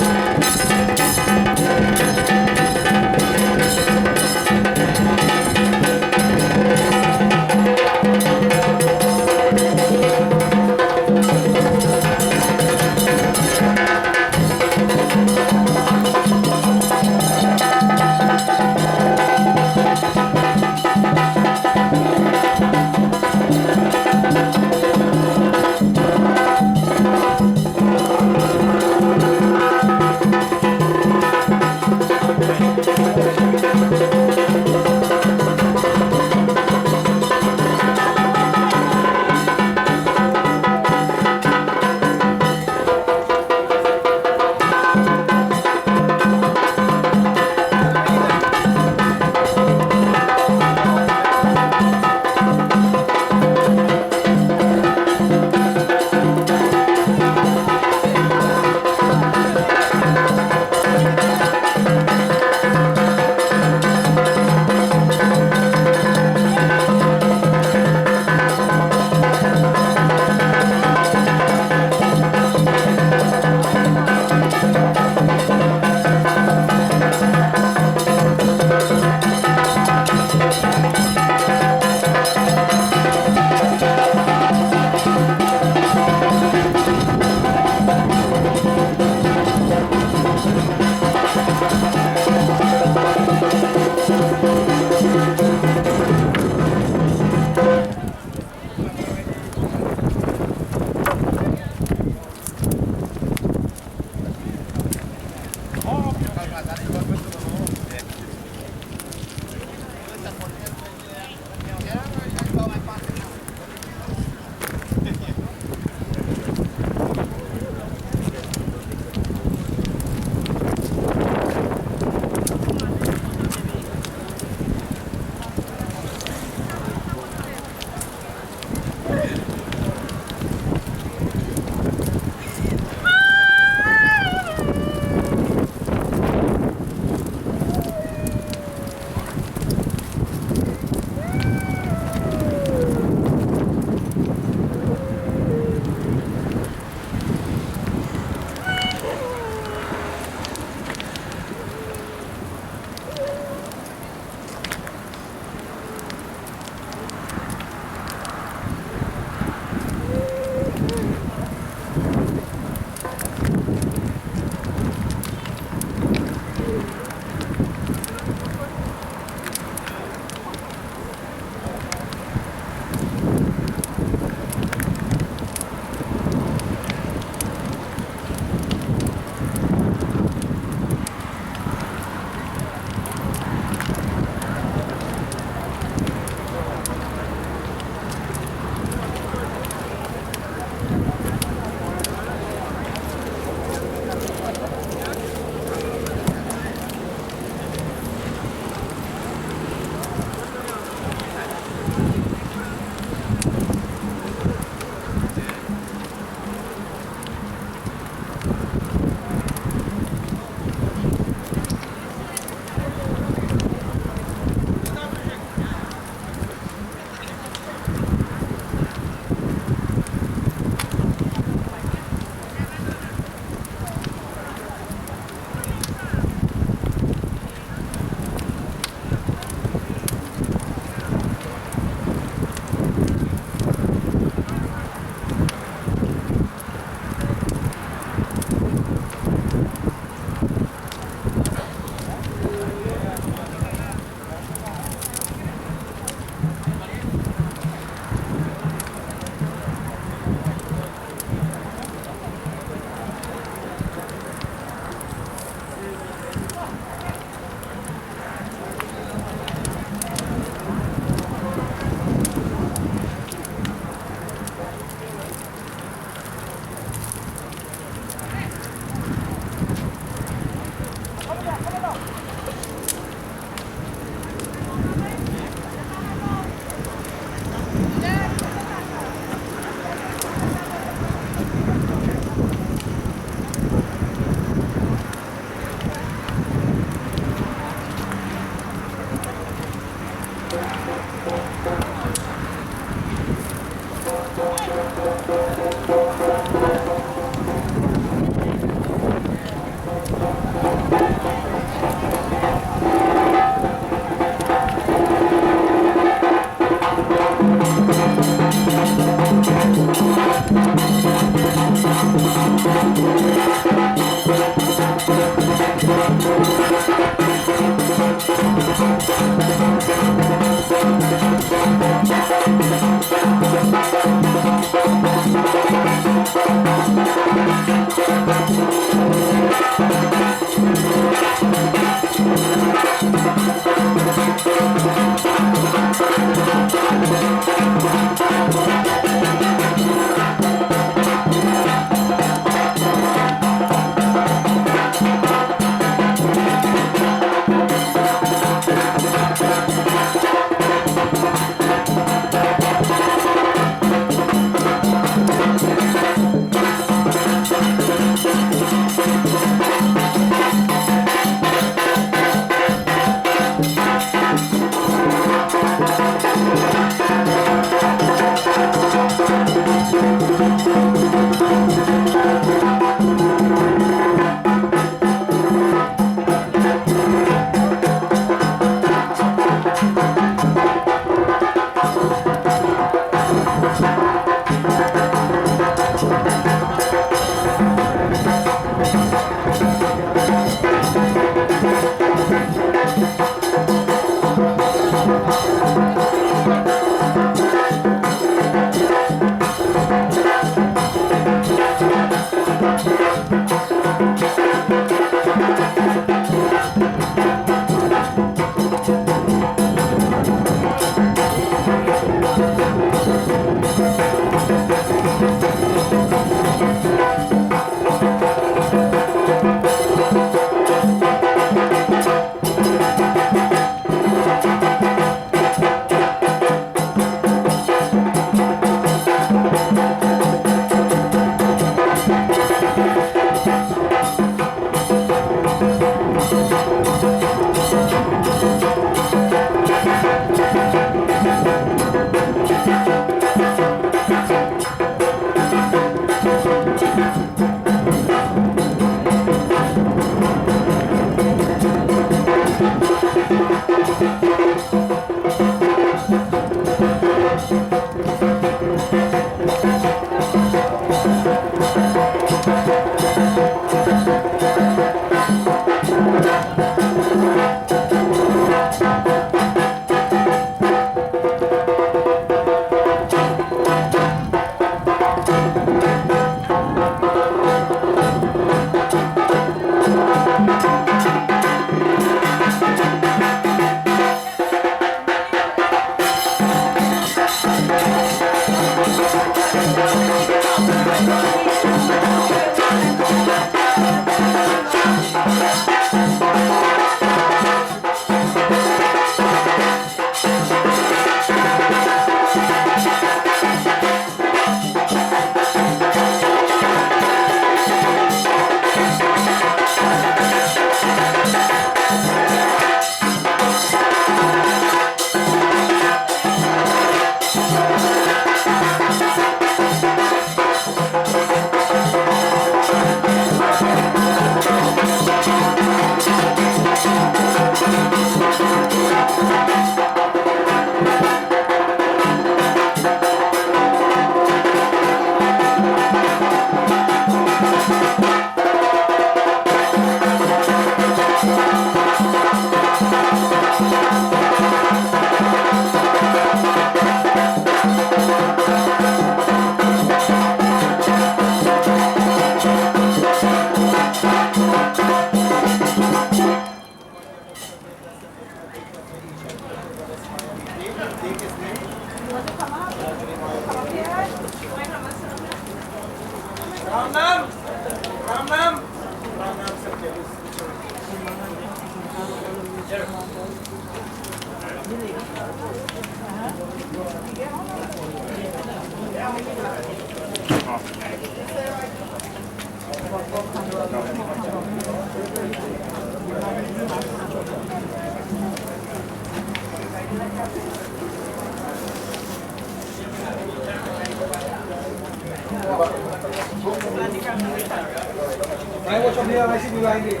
dia masih di lain dia.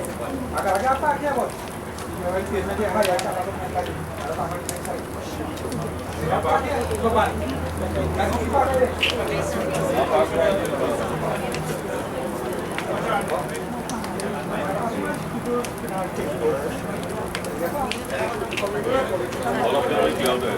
Agak-agak apa dia bos? Dia masih nanti yang ada cara untuk lagi. Ada tambahan yang saya. Apa dia? Beban. Kasih kita deh.
All of them are together.